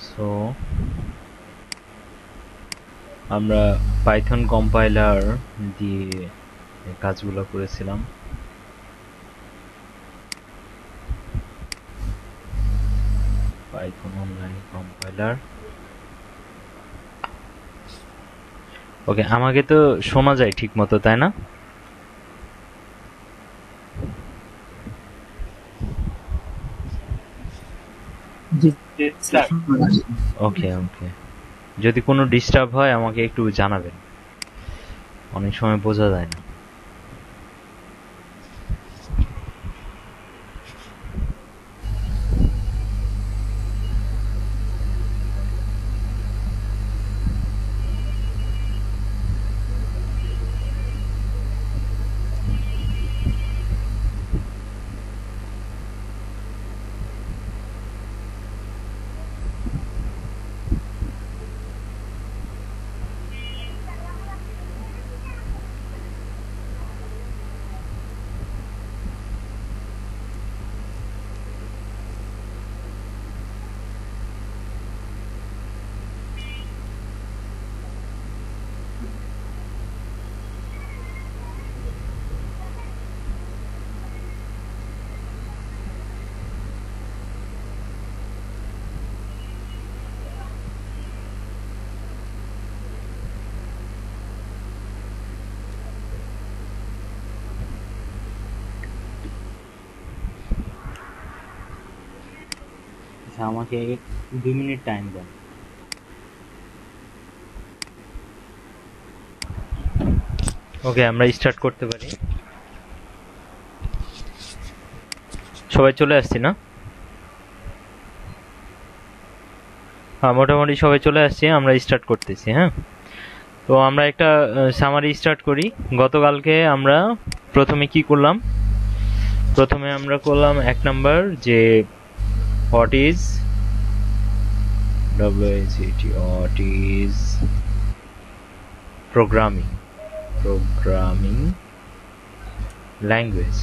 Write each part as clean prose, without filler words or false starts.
So আমরা Python compiler দিয়ে কাজগুলো করেছিলাম। Python online compiler. ওকে, আমাকে তো শোনা যায় ঠিক মতো, তাই না? ওকে ওকে, যদি কোনো ডিস্টার্ব হয় আমাকে একটু জানাবেন, অনেক সময় বোঝা যায় না। আমাকে 2 মিনিট টাইম দেন। ওকে, আমরা স্টার্ট করতে পারি। সবাই চলে আসছি না? হ্যাঁ, মোটামুটি সবাই চলে আসছি, আমরা স্টার্ট করতেছি। হ্যাঁ, তো আমরা একটা সামারি স্টার্ট করি। গতকালকে আমরা প্রথমে কি করলাম? প্রথমে আমরা করলাম 1 নাম্বার, যে what is what is programming language.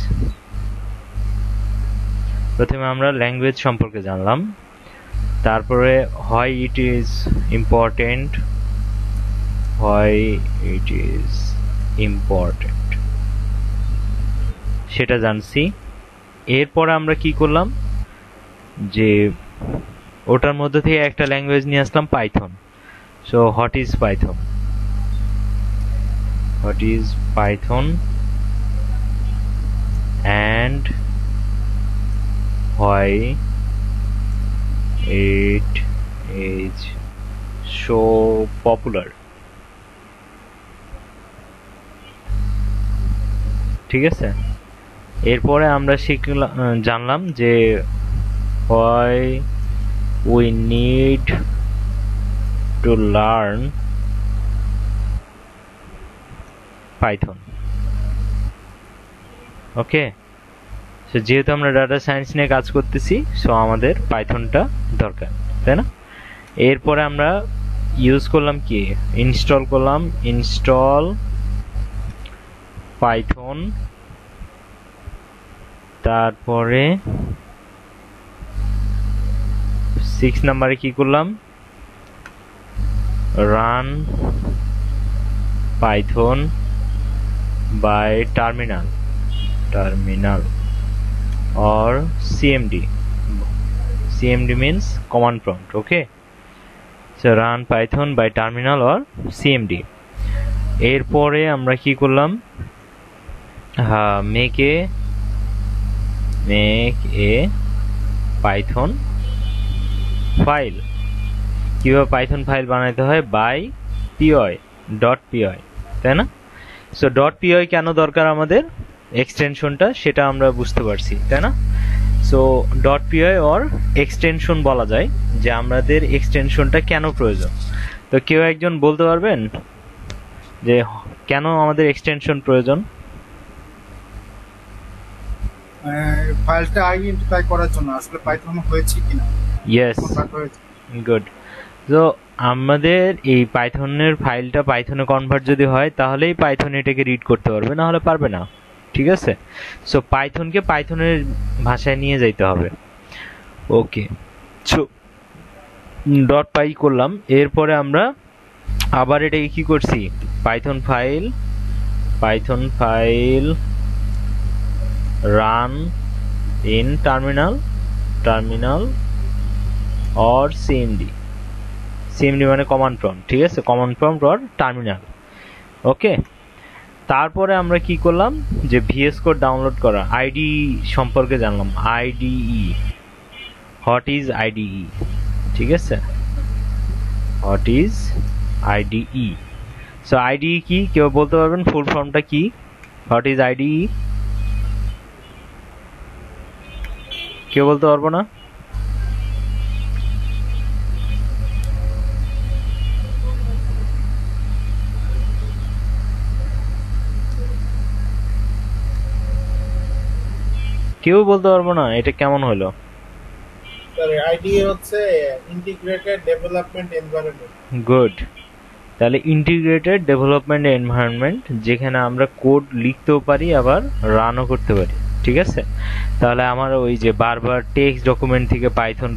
প্রথমে আমরা ল্যাঙ্গুয়েজ সম্পর্কে জানলাম, তারপরে why it is important সেটা জানছি। এরপরে আমরা কি করলাম, যে ওটার মধ্যে থেকে একটা ল্যাঙ্গুয়েজ নিয়ে আসলাম, Python. So what is Python and why it is so popular। ঠিক আছে, এরপরে আমরা জানলাম যে why we need to learn Python। Okay, so যেহেতু আমরা ডাটা সায়েন্স নিয়ে কাজ করতেছি, সো আমাদের পাইথনটা দরকার, তাই না? এরপরে আমরা ইউজ করলাম কি, ইনস্টল পাইথন। তারপরে 6 নাম্বারে কি করলাম, run Python by terminal or cmd means command prompt। okay, so run python by terminal or cmd। এরপরে আমরা কি করলাম, make a python ফাইল। কিভাবে পাইথন ফাইল বানাইতে হয়, বাই py, তাই না? সো .py কেন দরকার আমাদের, এক্সটেনশনটা, সেটা আমরা বুঝতে পারছি, তাই না? সো .py অর এক্সটেনশন বলা যায়, যে আমাদের এক্সটেনশনটা কেন প্রয়োজন। তো কেউ একজন বলতে পারবেন যে কেন আমাদের এক্সটেনশন প্রয়োজন? ফাইলটা আইডেন্টিফাই করার জন্য, আসলে পাইথন হয়েছে কিনা। Yes, good. তো আমাদের এই পাইথনের ফাইলটা পাইথনে কনভার্ট যদি হয়, তাহলেই পাইথন এটাকে রিড করতে পারবে, না হলে পারবে না। ঠিক আছে, সো পাইথনকে পাইথনের ভাষায় নিয়ে যাইতে হবে। ওকে, সো ডট পাই করলাম, এরপরে আমরা আবার এটাকে কি করছি, Python file run in terminal or CMD মানে কমান্ড প্রম্পট, ঠিক আছে, কমান্ড প্রম্পট অর টার্মিনাল। ওকে, তারপরে আমরা কি করলাম যে ভিএস কোড ডাউনলোড করা, আইডি সম্পর্কে জানলাম, আইডিই, হোয়াট ইজ আইডিই, ঠিক আছে, what is IDE. So IDE কি কেউ বলতে পারবেন, ফুল ফর্মটা কি, হোয়াট ইজ আইডিই, কেউ বলতে পারবো না? কেউ বলতে পারবো না, এটা কেমন হলো? স্যার আইডিএ হচ্ছে ইন্টিগ্রেটেড ডেভেলপমেন্ট এনভায়রনমেন্ট। গুড, তাহলে ইন্টিগ্রেটেড ডেভেলপমেন্ট এনভায়রনমেন্ট, যেখানে আমরা কোড লিখতেও পারি আবার রানও করতে পারি, ঠিক আছে। তাহলে আমার ওই যে বারবার টেক্সট ডকুমেন্ট থেকে পাইথন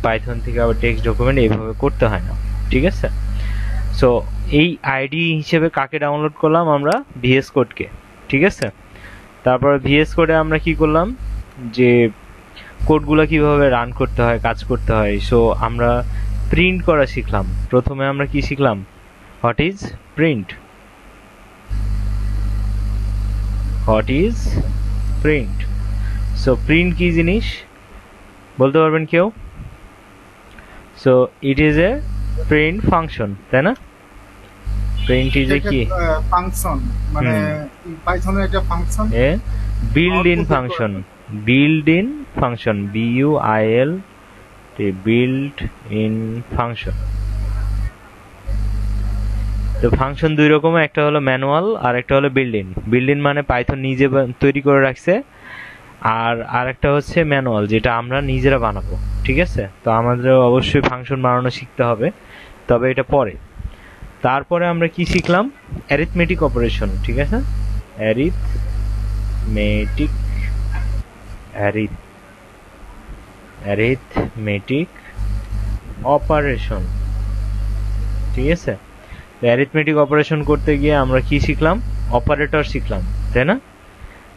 থেকে আবার টেক্সট ডকুমেন্ট এইভাবে করতে হয় না, ঠিক আছে। সো এই আইডি হিসেবে কাকে ডাউনলোড করলাম আমরা, ভিএস কোডকে, ঠিক আছে। তারপর ভিএস কোডে আমরা কি করলাম, যে কোডগুলো কিভাবে রান করতে হয়, কাজ করতে হয়। সো আমরা প্রিন্ট করা শিখলাম। প্রথমে আমরা কি শিখলাম, what is print, so print কি জিনিস বলতে পারবেন কেউ? So it is a print function, তাই না? প্রিন্ট ইজ এ কি ফাংশন, মানে পাইথনের একটা function, A build in function, build in function. তো ফাংশন দুই রকমের, একটা হলো ম্যানুয়াল আর একটা হলো বিল্ড ইন মানে পাইথন নিজে তৈরি করে রাখছে, আর আরেকটা হচ্ছে ম্যানুয়াল, যেটা আমরা নিজেরা বানাবো, ঠিক আছে। তো আমাদের অবশ্যই ফাংশন বানানো শিখতে হবে, তবে এটা পরে। তারপরে আমরা কি শিখলাম, অ্যারিথমেটিক অপারেশন, ঠিক আছে, অ্যারিথমেটিক অপারেশন, ঠিক আছে। অ্যারিথমেটিক অপারেশন করতে গিয়ে আমরা কি শিখলাম, অপারেটর শিখলাম, তাই না?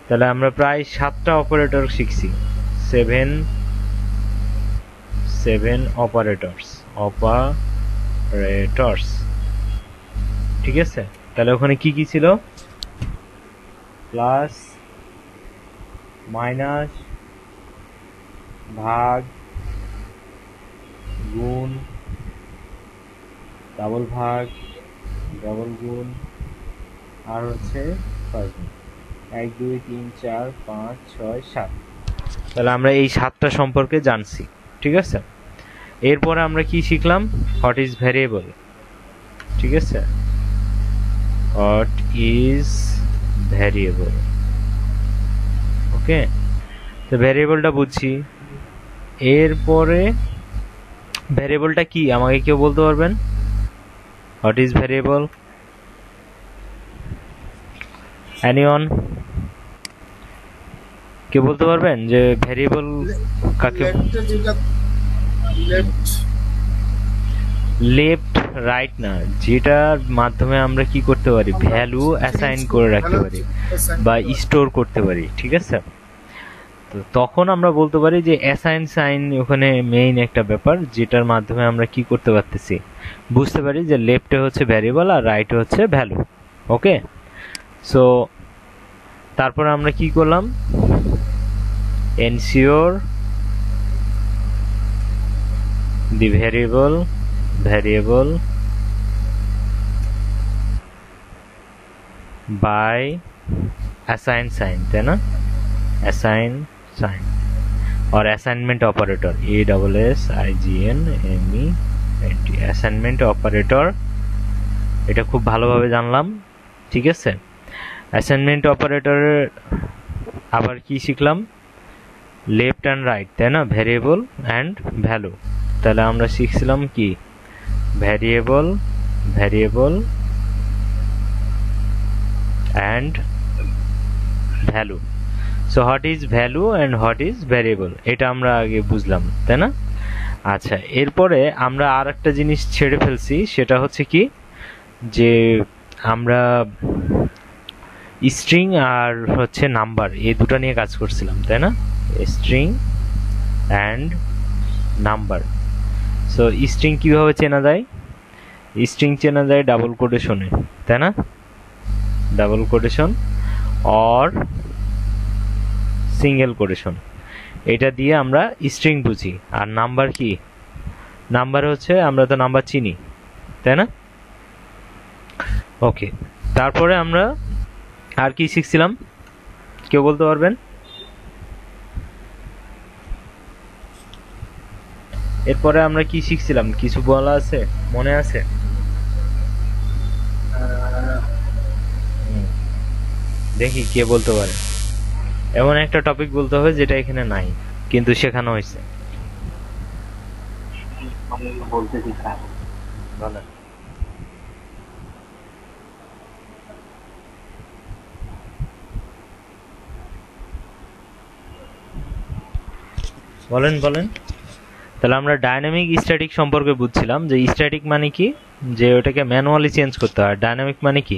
তাহলে আমরা প্রায় 7টা অপারেটর শিখছি, 7 অপারেটরস, ঠিক আছে। তাহলে ওখানে কি কি ছিল, প্লাস, মাইনাস, ভাগ, গুণ, ডাবল ভাগ, ডাবল গুণ, আর হচ্ছে 1 2 3 4 5 6 7। তাহলে আমরা এই 7টা সম্পর্কে জানছি, ঠিক আছে। এরপরে আমরা কি শিখলাম, হোয়াট ইজ ভ্যারিয়েবল, ঠিক আছে, হোয়াট ইজ ভ্যারিয়েবল। ওকে, তো ভ্যারিয়েবলটা বুঝছি। এরপরে ভ্যারিয়েবলটা কি আমাকে কেউ বলতে পারবেন, হোয়াট ইজ ভ্যারিয়েবল, এনিওয়ান, কেউ বলতে পারবেন যে ভ্যারিয়েবল কাকে, লেফট রাইট না, যেটার মাধ্যমে আমরা কি করতে পারি, ভ্যালু অ্যাসাইন করে রাখতে পারি বা স্টোর করতে পারি, ঠিক আছে। তো তখন আমরা বলতে পারি যে অ্যাসাইন সাইন ওখানে মেইন একটা ব্যাপার, যেটার মাধ্যমে আমরা কি করতে পারতেছি, বুঝতে পারি যে লেফটে হচ্ছে ভ্যারিয়েবল আর রাইটে হচ্ছে ভ্যালু। ওকে, সো তারপর আমরা কি করলাম, ensure the variable by assign sign, তাই না, assign sign or assignment operator, ASSIGNMENT, assignment operator, এটা খুব ভালোভাবে জানলাম, ঠিক আছে। অ্যাসাইনমেন্ট অপারেটরের আবার কি শিখলাম, লেফট অ্যান্ড রাইট, তাই না, ভ্যারিয়েবল অ্যান্ড ভ্যালু। তাহলে আমরা শিখছিলাম কি, variable and value. So what is value and what is variable, এটা আমরা আগে বুঝলাম, তাই না। আচ্ছা, এরপরে আমরা আর একটা জিনিস ছেড়ে ফেলছি, সেটা হচ্ছে কি যে আমরা স্ট্রিং আর হচ্ছে নাম্বার এই দুটো নিয়ে কাজ করছিলাম, তাই না? String and number. So string কিভাবে চেনা যায়? স্ট্রিং চেনা যায় ডাবল কোটেশনে, তাই না? Double quotation or single quotation, এটা দিয়ে আমরা স্ট্রিং বুঝি। আর নাম্বার কি? নাম্বার হচ্ছে আমরা তো নাম্বার চিনি, তাই না? ওকে, তারপরে আমরা আর কি শিখছিলাম, কেউ বলতে পারবেন? এরপরে আমরা কি শিখছিলাম, কিছু বলা আছে, মনে আছে? দেখি কে বলতে পারে। এমন একটা টপিক বলতে হবে যেটা এখানে নাই কিন্তু শেখানো হয়েছে। বলেন বলেন। তাহলে আমরা ডাইনামিক স্ট্যাটিক সম্পর্কে বুঝছিলাম যে স্ট্যাটিক মানে কি, যে ওটাকে ম্যানুয়ালি চেঞ্জ করতে হয়। ডাইনামিক মানে কি,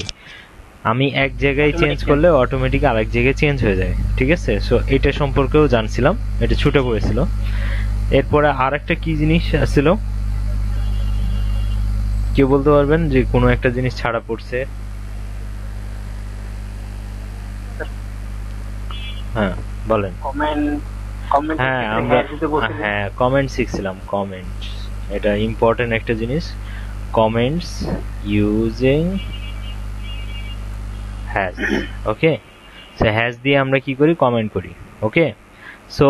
আমি এক জায়গায় চেঞ্জ করলে অটোমেটিক আরেক জায়গায় চেঞ্জ হয়ে যায়, ঠিক আছে? সো এটা সম্পর্কেও জানছিলাম, এটা ছুটে পড়েছিল। এরপরে আর একটা কি জিনিস আসছিল, কেউ বলতে পারবেন যে কোনো একটা জিনিস ছাড়া পড়ছে? হ্যাঁ বলেন। হ্যাঁ আমরা কমেন্ট শিখছিলাম। কমেন্ট এটা ইম্পর্টেন্ট একটা জিনিস। Comments using has. Okay, so has দিয়ে আমরা কি করি, কমেন্ট করি। ওকে, সো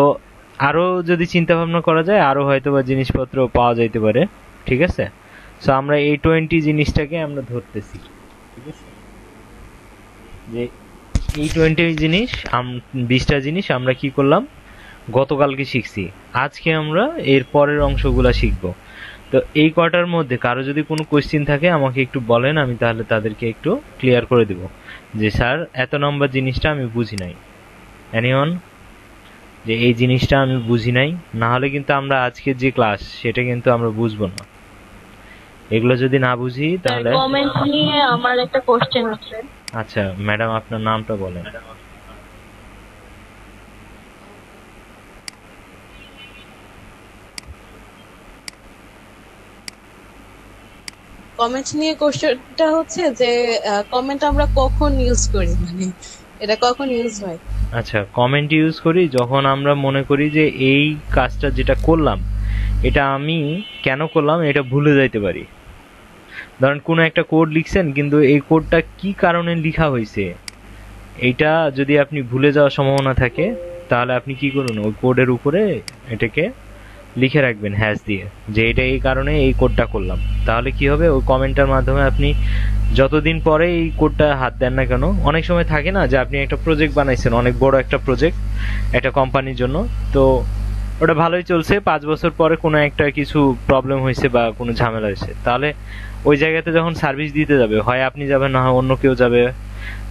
আরো যদি চিন্তা ভাবনা করা যায় আরো হয়তো বা জিনিসপত্র পাওয়া যাইতে পারে, ঠিক আছে? সো আমরা এই 20 জিনিসটাকে আমরা ধরতেছি, ঠিক আছে? যে এই 20 জিনিস 20টা জিনিস আমরা কি করলাম, গতকালকে শিখছি। আজকে আমরা এর পরের অংশগুলা শিখব। তো এই কটার মধ্যে কারো যদি কোনো কোয়েশ্চেন থাকে আমাকে একটু বলেন, আমি তাহলে তাদেরকে একটু ক্লিয়ার করে দেব যে স্যার এত নম্বর জিনিসটা আমি বুঝি নাই। এনিওয়ান, যে এই জিনিসটা আমি বুঝি নাই, না হলে কিন্তু আমরা আজকে যে ক্লাস সেটা কিন্তু আমরা বুঝবো না। এগুলো যদি না বুঝি তাহলে কমেন্ট নিয়ে আমার একটা কোশ্চেন আছে। আচ্ছা ম্যাডাম, আপনার নামটা বলেন। কমেন্ট নিয়ে কোশ্চেনটা হচ্ছে যে কমেন্ট আমরা কখন ইউজ করি, মানে এটা কখন ইউজ হয়? আচ্ছা, কমেন্ট ইউজ করি যখন আমরা মনে করি যে এই কাজটা যেটা করলাম এটা আমি কেন করলাম এটা ভুলে যাইতে পারি। ধরেন কোনো একটা কোড লিখছেন কিন্তু এই কোডটা কি কারণে লেখা হয়েছে এইটা যদি আপনি ভুলে যাওয়ার সম্ভাবনা থাকে তাহলে আপনি কি করুন, ওই কোডের উপরে এটাকে লিখে রাখবেন হ্যাশ দিয়ে, যে এটা এই কারণে এই কোডটা করলাম। তাহলে কি হবে, ওই কমেন্টের মাধ্যমে আপনি যতদিন পরে এই কোডটা হাত দেন না কেন, অনেক সময় থাকে না যে আপনি একটা প্রজেক্ট বানাইছেন, অনেক বড় একটা প্রজেক্ট একটা কোম্পানির জন্য, তো ওটা ভালোই চলছে, 5 বছর পরে কোনো একটা কিছু প্রবলেম হয়েছে বা কোনো ঝামেলা হয়েছে, তাহলে ওই জায়গাতে যখন সার্ভিস দিতে যাবে, হয় আপনি যাবেন না হয় অন্য কেউ যাবে,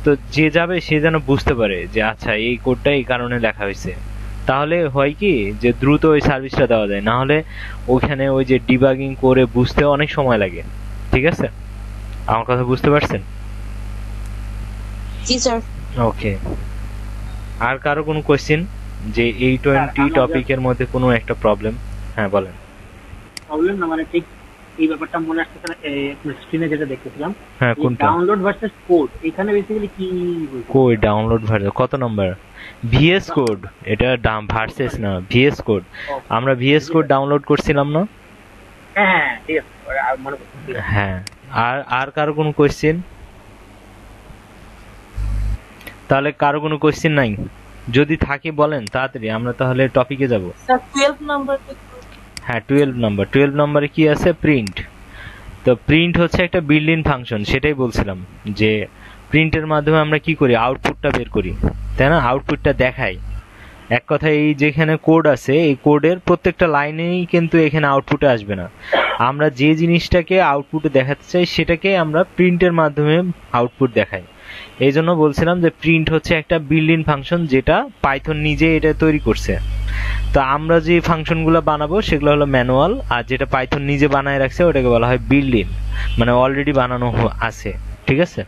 তো যে যাবে সে যেন বুঝতে পারে যে আচ্ছা এই কোডটা এই কারণে লেখা হয়েছে। তাহলে হয় কি যে দ্রুত ওই সার্ভিসটা দেওয়া যায়, না হলে ওখানে ওই যে ডিবাগিং করে বুঝতে অনেক সময় লাগে। ঠিক আছে, আমার কথা বুঝতে পারছেন? জি স্যার। ওকে, আর কারো কোনো কোশ্চেন যে এই 20 টপিকের মধ্যে কোনো একটা প্রবলেম? হ্যাঁ বলেন। প্রবলেম না, মানে ঠিক এই ব্যাপারটা মনে আসছে না, স্ক্রিনে যেটা দেখতেছিলাম। হ্যাঁ কোনটা? ডাউনলোড ভার্সেস কোড, এখানে বেসিক্যালি কি কই ডাউনলোড ভার্সেস কত নাম্বার? ভিএস কোড, এটা ভার্সেস না, ভিএস কোড। আমরা ভিএস কোড ডাউনলোড করছিলাম না? হ্যাঁ ঠিক আছে, মনে পড়ছে। হ্যাঁ, আর আর কারো কোনো কোশ্চেন? তাহলে কারো কোনো কোশ্চেন নাই? যদি থাকে বলেন তাড়াতাড়ি, আমরা তাহলে টপিকে যাব। Sir 12 number. হ্যাঁ 12 নম্বরে কি আছে, প্রিন্ট। তো প্রিন্ট হচ্ছে একটা বিল্ট ইন ফাংশন, সেটাই বলছিলাম যে প্রিন্টের মাধ্যমে আমরা কি করি, আউটপুটটা বের করি, তাই না? আউটপুটটা দেখাই। এক কথায় এই যেখানে কোড আছে এই কোডের প্রত্যেকটা লাইনেই কিন্তু এখানে আউটপুটে আসবে না, আমরা যে জিনিসটাকে আউটপুটে দেখাতে চাই সেটাকে আমরা প্রিন্টের মাধ্যমে আউটপুট দেখাই। এই জন্য বলছিলাম যে প্রিন্ট হচ্ছে একটা বিল্ট ইন ফাংশন যেটা পাইথন নিজে এটা তৈরি করছে। তো আমরা যে ফাংশনগুলো বানাবো সেগুলো হলো ম্যানুয়াল, আর যেটা পাইথন নিজে বানায় রাখছে ওটাকে বলা হয় বিল্ড ইন, মানে অলরেডি বানানো আছে। ঠিক আছে,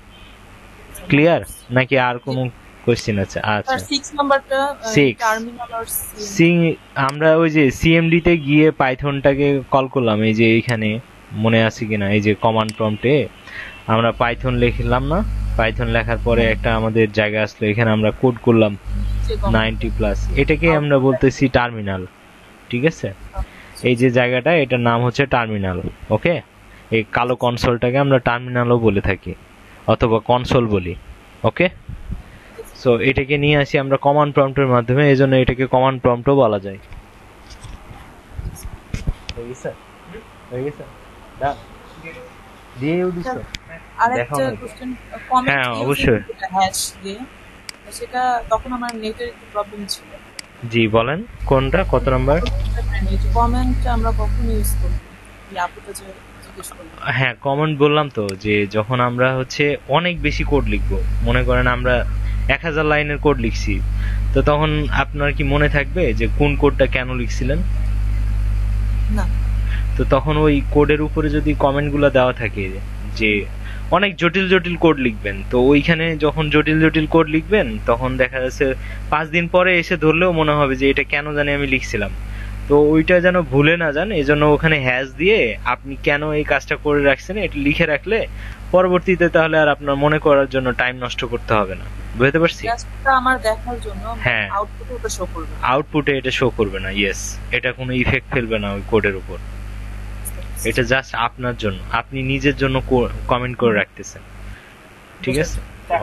ক্লিয়ার নাকি আর কোনো কোশ্চেন আছে? আচ্ছা, 6 নাম্বারটা 6 টার্মিনাল আর সি, আমরা ওই যে সিএমডি তে গিয়ে পাইথনটাকে কল করলাম, এই যে এইখানে মনে আছে কিনা, এই যে কমান্ড প্রম্পটে আমরা পাইথন লিখলাম না, পাইথন লেখার পরে একটা আমাদের জায়গা আসলো, এখানে আমরা কোড করলাম 90+, এটাকে আমরা বলতেছি টার্মিনাল। ঠিক আছে, এই যে জায়গাটা এটার নাম হচ্ছে টার্মিনাল। ওকে, এই কালো কনসোলটাকে আমরা টার্মিনালও বলে থাকি অথবা কনসোল বলি। ওকে, সো এটাকে নিয়ে আসি আমরা কমান্ড প্রম্পটের মাধ্যমে, এজন্য এটাকে কমান্ড প্রম্পটও বলা যায়। হয়ে গেছে, হয়ে গেছে, দা দিয়ে উঠছো। আরেকটা কোশ্চেন কমেন্ট, হ্যাঁ অবশ্যই, হ্যাশ দিয়ে, সেটা তখন আমার নেটের একটু প্রবলেম ছিল। জি বলেন কোনটা, কত নাম্বার? কমেন্ট আমরা কখন ইউজ করব, এই আপুটা যে জিজ্ঞেস করলো। হ্যাঁ কমেন্ট বললাম তো, যে যখন আমরা হচ্ছে অনেক বেশি কোড লিখবো, মনে করেন আমরা 1000 লাইনের কোড লিখছি, তো তখন আপনার কি মনে থাকবে যে কোন কোডটা কেন লিখছিলেন? না। তো তখন ওই কোডের উপরে যদি কমেন্টগুলো দেওয়া থাকে যে অনেক জটিল জটিল কোড লিখবেন, তো ওইখানে যখন জটিল জটিল কোড লিখবেন তখন দেখা যাচ্ছে 5 দিন পরে এসে ধরলেও মনে হবে যে এটা কেন জানি আমি লিখছিলাম। তো ওইটা যেন ভুলে না যান, এজন্য ওখানে হ্যাশ দিয়ে আপনি কেন এই কাজটা করে রাখছেন এটা লিখে রাখলে পরবর্তীতে তাহলে আর আপনার মনে করার জন্য টাইম নষ্ট করতে হবে না। বুঝতে পারছি? জাস্টটা আমার দেখার জন্য, হ্যাঁ, আউটপুটে ওটা শো করবে, আউটপুটে এটা শো করবে না। ইয়েস, এটা কোনো ইফেক্ট ফেলবে না ওই কোডের উপর, এটা জাস্ট আপনার জন্য, আপনি নিজের জন্য কমেন্ট করে রাখতেছেন। ঠিক আছে,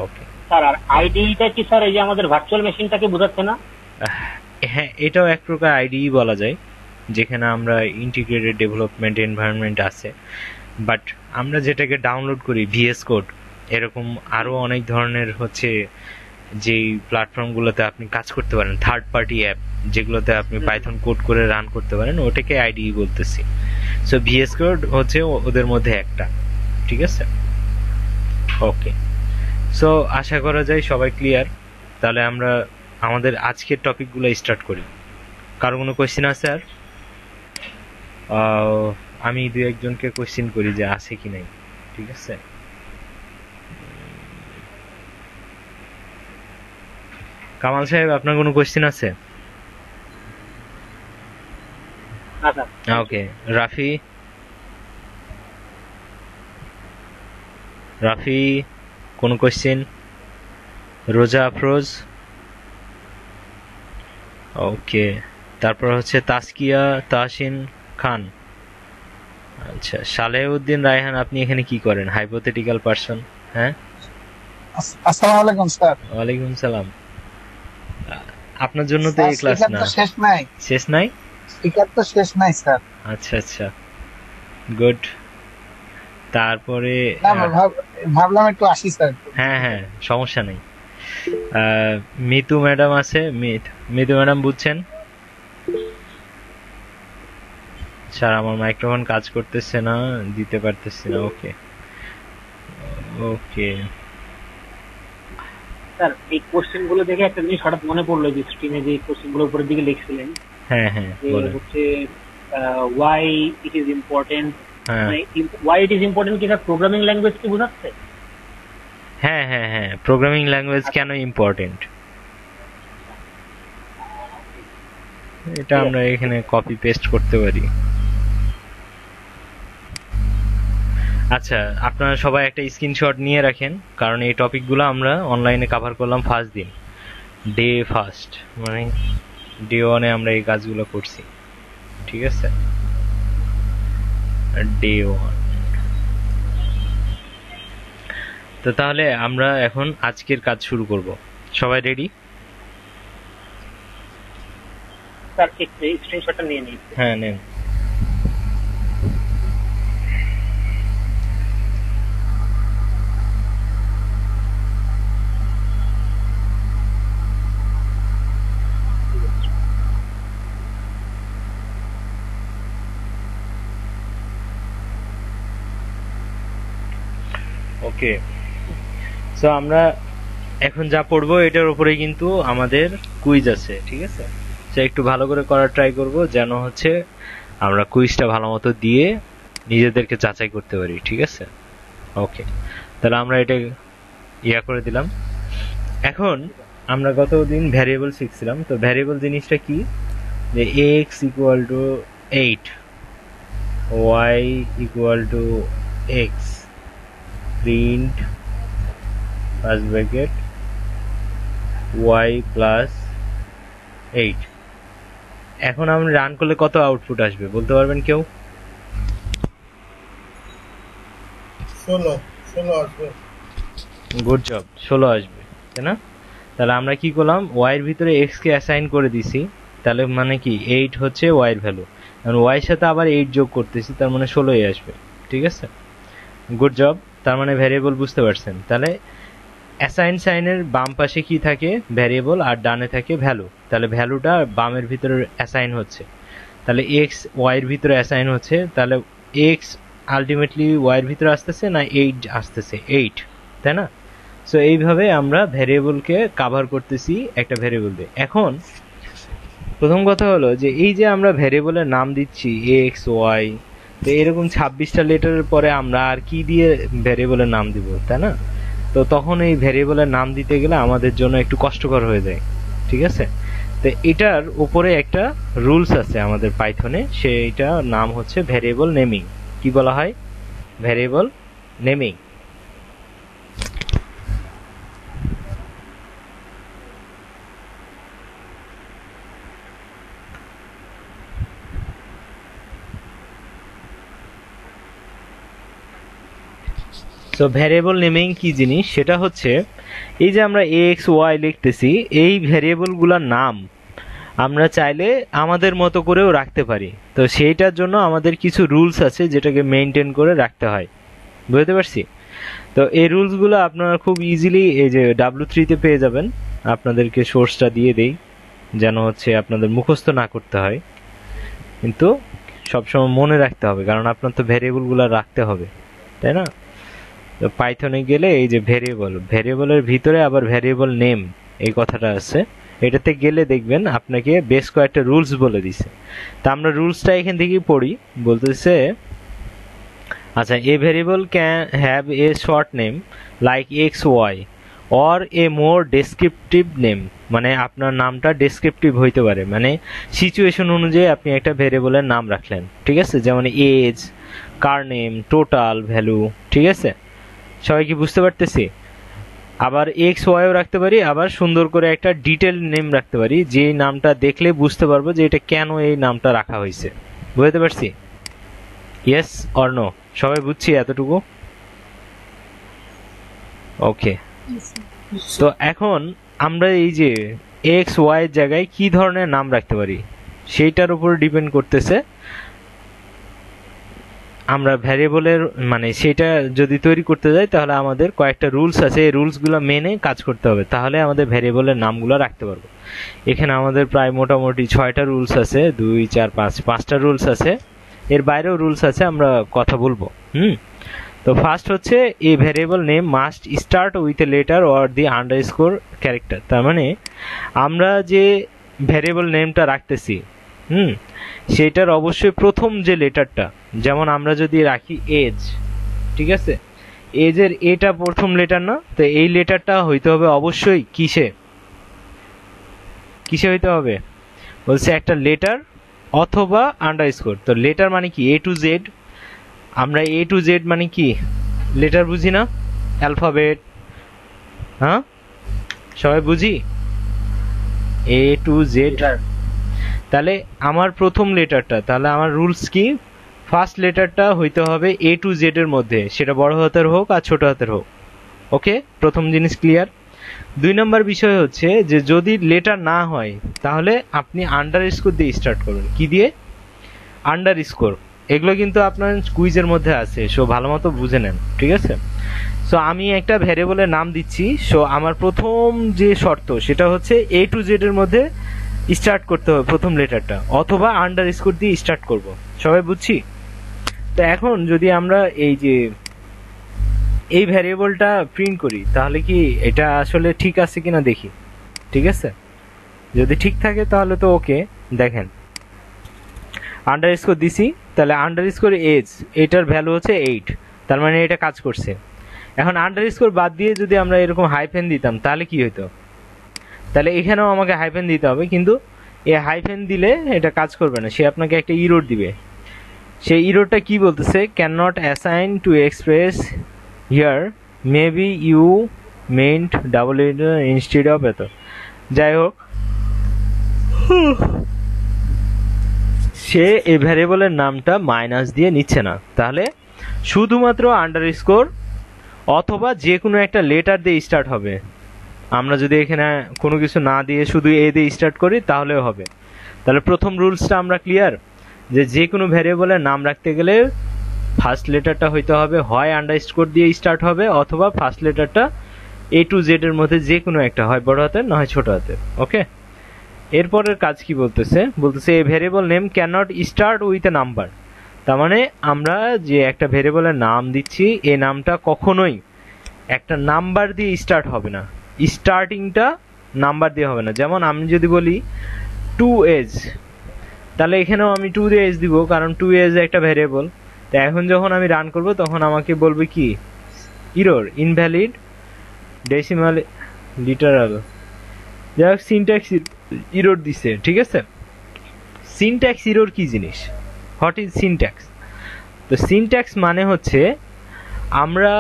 ওকে স্যার। আর আইডিটা কি স্যার এই যে আমাদের ভার্চুয়াল মেশিনটাকে বোঝাচ্ছে না? হ্যাঁ, এটাও এক প্রকার আইডিই বলা যায়, যেখানে আমরা ইন্টিগ্রেটেড ডেভেলপমেন্ট এনভায়রনমেন্ট আছে। বাট আমরা যেটাকে ডাউনলোড করি ভিএস কোড, এরকম আরো অনেক ধরনের হচ্ছে যেই প্ল্যাটফর্মগুলোতে আপনি কাজ করতে পারেন, থার্ড পার্টি অ্যাপ যেগুলোতে আপনি পাইথন কোড করে রান করতে পারেন, ওটাকে আইডিই বলতেছি। সো ভিএস কোড হচ্ছে ওদের মধ্যে একটা। ঠিক আছে, ওকে। সো আশা করা যায় সবাই ক্লিয়ার। তাহলে আমরা আমাদের আজকের টপিকগুলো স্টার্ট করি। কারো কোনো কোয়েশ্চেন আছে? আর আমি 2-1 জনকে কোয়েশ্চেন করি যে আছে কি নাই। ঠিক আছে, কামাল সাহেব আপনার কোনো কোয়েশ্চেন আছে? ওকে, রাফি, রাফি কোন কোয়েশ্চেন? রোজা আফরোজ, ওকে। তারপর হচ্ছে তাসকিয়া তাহসিন খান। আচ্ছা, সালেহউদ্দিন রায়হান, আপনি এখানে কি করেন? Hypothetical person. হ্যাঁ, আসসালামু আলাইকুম স্যার। ওয়ালাইকুম সালাম। আপনার জন্য তো এই ক্লাস না, শেষ নাই, শেষ নাই, স্পিকার তো শেষ নাই স্যার। আচ্ছা আচ্ছা, গুড। তারপরে ভাবলাম একটু আসি স্যার। হ্যাঁ হ্যাঁ, সমস্যা নেই। মিতু ম্যাডাম আছে, মিতু ম্যাডাম বুঝছেন? স্যার আমার মাইক্রোফোন কাজ করতেছে না, দিতে পারতেছি না। ওকে ওকে স্যার, এই কোশ্চেন গুলো দেখে একটা জিনিস হঠাৎ মনে পড়লো, যে স্ক্রিনে যে কোশ্চেন গুলো উপরের দিকে লিখছিলেন, হ্যাঁ হ্যাঁ বলেন। হচ্ছে ওয়াই ইট ইজ ইম্পর্টেন্ট, হ্যাঁ ওয়াই ইট ইজ ইম্পর্টেন্ট কি স্যার প্রোগ্রামিং ল্যাঙ্গুয়েজ কি বোঝাচ্ছে? হ্যাঁ হ্যাঁ হ্যাঁ, প্রোগ্রামিং ল্যাঙ্গুয়েজ কেন ইম্পর্টেন্ট, এটা আমরা এখানে কপি পেস্ট করতে পারি। আচ্ছা, আপনারা সবাই একটা স্ক্রিনশট নিয়ে রাখেন, কারণ এই টপিকগুলো আমরা অনলাইনে কভার করলাম ফার্স্ট দিন, ডে ফার্স্ট, মানে ডে 1-এ আমরা এই কাজগুলো করছি। ঠিক আছে, ডে 1। তো তাহলে আমরা এখন আজকের কাজ শুরু করব। সবাই রেডি? স্যার একটু স্ক্রিনশটটা নিয়ে নিন। হ্যাঁ নেন। ওকে, সো আমরা এখন যা পড়বো এটার উপরে কিন্তু আমাদের কুইজ আছে। ঠিক আছে, সো একটু ভালো করে করার ট্রাই করব, যেন হচ্ছে আমরা কুইজটা ভালো মতো দিয়ে নিজেদেরকে যাচাই করতে পারি, ঠিক আছে? ওকে, তাহলে আমরা এটা করে দিলাম। এখন আমরা গতদিন ভ্যারিয়েবল শিখছিলাম, তো ভ্যারিয়েবল জিনিসটা কি, যে x equal to 8, y equal to x, print first bracket y plus 8। এখন আমরা রান করলে কত আউটপুট আসবে বলতে পারবেন কেউ? 16 আসবে। গুড জব, 16 আসবে, তাই না? তাহলে আমরা কি করলাম, y এর ভিতরে x কে অ্যাসাইন করে দিছি, তাহলে মানে কি 8 হচ্ছে y এর ভ্যালু, কারণ y এর সাথে আবার 8 যোগ করতেছি, তার মানে 16ই আসবে, ঠিক আছে? Good job. তার মানে ভ্যারিয়েবল বুঝতে পারছেন। তাহলে অ্যাসাইন সাইনের বাম পাশে কি থাকে, ভ্যারিয়েবল, আর ডানে থাকে ভ্যালু। তাহলে ভ্যালুটা বামের ভিতরে অ্যাসাইন হচ্ছে, তাহলে x y এর ভিতরে অ্যাসাইন হচ্ছে, তাহলে x আলটিমেটলি y এর ভিতরে আসতেছে না 8 আসতেছে, 8, তাই না? সো এইভাবে আমরা ভ্যারিয়েবলকে কভার করতেছি একটা ভ্যারিয়েবল দিয়ে। এখন প্রথম কথা হলো যে এই যে আমরা ভ্যারিয়েবলের নাম দিচ্ছি x y, তো এরকম 26টা লেটারের পরে আমরা আর কি দিয়ে ভ্যারিয়েবলের নাম দিব, তাই না? তো তখন এই ভ্যারিয়েবলের নাম দিতে গেলে আমাদের জন্য একটু কষ্টকর হয়ে যায়, ঠিক আছে? তো এটার উপরে একটা রুলস আছে আমাদের পাইথনে, সেইটা নাম হচ্ছে ভ্যারিয়েবল নেমিং। কি বলা হয়? Variable naming. So variable naming কি জিনিস, সেটা হচ্ছে এই যে আমরা এক্স ওয়াই লিখতেছি, এই ভ্যারিয়েবলগুলোর নাম আমরা চাইলে আমাদের মতো করেও রাখতে পারি। তো সেইটার জন্য আমাদের কিছু রুলস আছে যেটাকে মেনটেন করে রাখতে হয়, বুঝতে পারছি? তো এই রুলসগুলো আপনারা খুব ইজিলি এই যে W3-তে পেয়ে যাবেন। আপনাদেরকে সোর্সটা দিয়ে দেই যেন হচ্ছে আপনাদের মুখস্থ না করতে হয়, কিন্তু সবসময় মনে রাখতে হবে, কারণ আপনার তো ভ্যারিয়েবলগুলো রাখতে হবে, তাই না? তো পাইথনে গেলে এই যে ভ্যারিয়েবলের ভিতরে আবার ভ্যারিয়েবল নেম এই কথাটা আছে, এটাতে গেলে দেখবেন আপনাকে বেশ কয়েকটা রুলস বলে দিছে। তা আমরা রুলসটা এখান থেকেই পড়ি। বলতেছে, আচ্ছা, a variable can have a short name like x y or a more descriptive name, মানে আপনার নামটা ডেসক্রিপটিভ হইতে পারে, মানে সিচুয়েশন অনুযায়ী আপনি একটা ভ্যারিয়েবলের নাম রাখলেন, ঠিক আছে? যেমন এজ, কার নেম, টোটাল ভ্যালু, ঠিক আছে? সবাই কি বুঝতে পারতেছি? আবার এক্স ওয়াইও রাখতে পারি, আবার সুন্দর করে একটা ডিটেল নেম রাখতে পারি, যে নামটা দেখলে বুঝতে পারবো যে এটা কেন এই নামটা রাখা হয়েছে। বুঝতে পারছি? Yes or no? সবাই বুঝছি এতটুকু? ওকে। তো এখন আমরা এই যে এক্স ওয়াই এর জায়গায় কি ধরনের নাম রাখতে পারি সেইটার উপর ডিপেন্ড করতেছে আমরা ভ্যারিয়েবলের, মানে সেটা যদি তৈরি করতে যাই তাহলে আমাদের কয়েকটা রুলস আছে, এই রুলসগুলো মেনে কাজ করতে হবে, তাহলে আমাদের ভ্যারিয়েবলের নামগুলো রাখতে পারবো। এখানে আমাদের প্রায় মোটামুটি 6টা রুলস আছে, 2 4 5টা রুলস আছে, এর বাইরেও রুলস আছে, আমরা কথা বলবো। তো ফার্স্ট হচ্ছে, এ variable name must start with a letter or the underscore character. তার মানে আমরা যে ভ্যারিয়েবল নেমটা রাখতেছি সেটার অবশ্যই প্রথম যে লেটারটা, যেমন আমরা যদি রাখি এজ, ঠিক আছে? এজের এটা প্রথম লেটার না, তো এই লেটারটা হইতে হবে অবশ্যই কিসে হইতে হবে, বলছে একটা লেটার অথবা আন্ডারস্কোর। তো লেটার মানে কি? এ টু জেড। আমরা এ টু জেড মানে কি লেটার বুঝি না? অ্যালফাবেট, হ্যাঁ সবাই বুঝি এ টু জেড। তাহলে আমার প্রথম লেটারটা, তাহলে আমার রুলস কি, ফার্স্ট লেটারটা হইতে হবে এ টু জেড এর মধ্যে, সেটা বড় হাতের হোক আর ছোট হাতের হোক। ওকে, প্রথম জিনিস ক্লিয়ার। 2 নম্বর বিষয় হচ্ছে যে যদি লেটার না হয় তাহলে আপনি আন্ডারস্কোর দিয়ে স্টার্ট করুন। কি দিয়ে? আন্ডারস্কোর। এগুলো কিন্তু আপনার কুইজের মধ্যে আছে, সো ভালো মতো বুঝে নেন, ঠিক আছে? সো আমি একটা ভ্যারিয়েবলের নাম দিচ্ছি, সো আমার প্রথম যে শর্ত সেটা হচ্ছে এ টু জেড এর মধ্যে স্টার্ট করতে হবে প্রথম লেটারটা, অথবা আন্ডারস্কোর দিয়ে স্টার্ট করব। সবাই বুঝছি? তো এখন যদি আমরা এই যে এই ভ্যারিয়েবলটা প্রিন্ট করি তাহলে কি এটা আসলে ঠিক আছে কিনা দেখি, ঠিক আছে? যদি ঠিক থাকে তাহলে তো ওকে। দেখেন আন্ডারস্কোর দিছি, তাহলে আন্ডারস্কোর এজ এটার ভ্যালু হচ্ছে 8, তার মানে এটা কাজ করছে। এখন আন্ডারস্কোর বাদ দিয়ে যদি আমরা এরকম হাইফেন দিতাম তাহলে কি হতো? তাহলে এখানেও আমাকে হাইফেন দিতে হবে, কিন্তু এই হাইফেন দিলে এটা কাজ করবে না, সে আপনাকে একটা ইরর দিবে। সেই ইররটা কি বলতেছে? Cannot assign to express here maybe you meant double instead of এত। যাই হোক, সে এই ভ্যারিয়েবলের নামটা মাইনাস দিয়ে নিচ্ছে না, তাহলে শুধুমাত্র আন্ডারস্কোর অথবা যে কোনো একটা লেটার দিয়ে স্টার্ট হবে। আমরা যদি এখানে কোনো কিছু না দিয়ে শুধু এ দিয়ে স্টার্ট করি তাহলেও হবে। তাহলে প্রথম রুলসটা আমরা ক্লিয়ার, যে কোনো ভ্যারিয়েবলের নাম রাখতে গেলে ফার্স্ট লেটারটা হইতে হবে হয় আন্ডারস্কোর দিয়ে স্টার্ট হবে, অথবা ফার্স্ট লেটারটা A to Z এর মধ্যে যে কোনো একটা, হয় বড় হাতের না হয় ছোট হাতের। ওকে, এরপরের কাজ কি বলতেছে? A variable name can not start with a number. তার মানে আমরা যে একটা ভ্যারিয়েবলের নাম দিচ্ছি, এই নামটা কখনোই একটা নাম্বার দিয়ে স্টার্ট হবে না, স্টার্টিংটা নাম্বার দিয়ে হবে না। যেমন আমি যদি বলি 2 তাহলে এখানেও আমি 2 দিয়ে এজ দিব, কারণ 2 একটা ভ্যারিয়েবল। তো এখন যখন আমি রান করব তখন আমাকে বলবে কি? Error, invalid decimal literal. যাই হোক, সিনট্যাক্স ইরর দিছে, ঠিক আছে। সিনট্যাক্স ইরর কি জিনিস? What is syntax? তো সিনট্যাক্স মানে হচ্ছে আমরা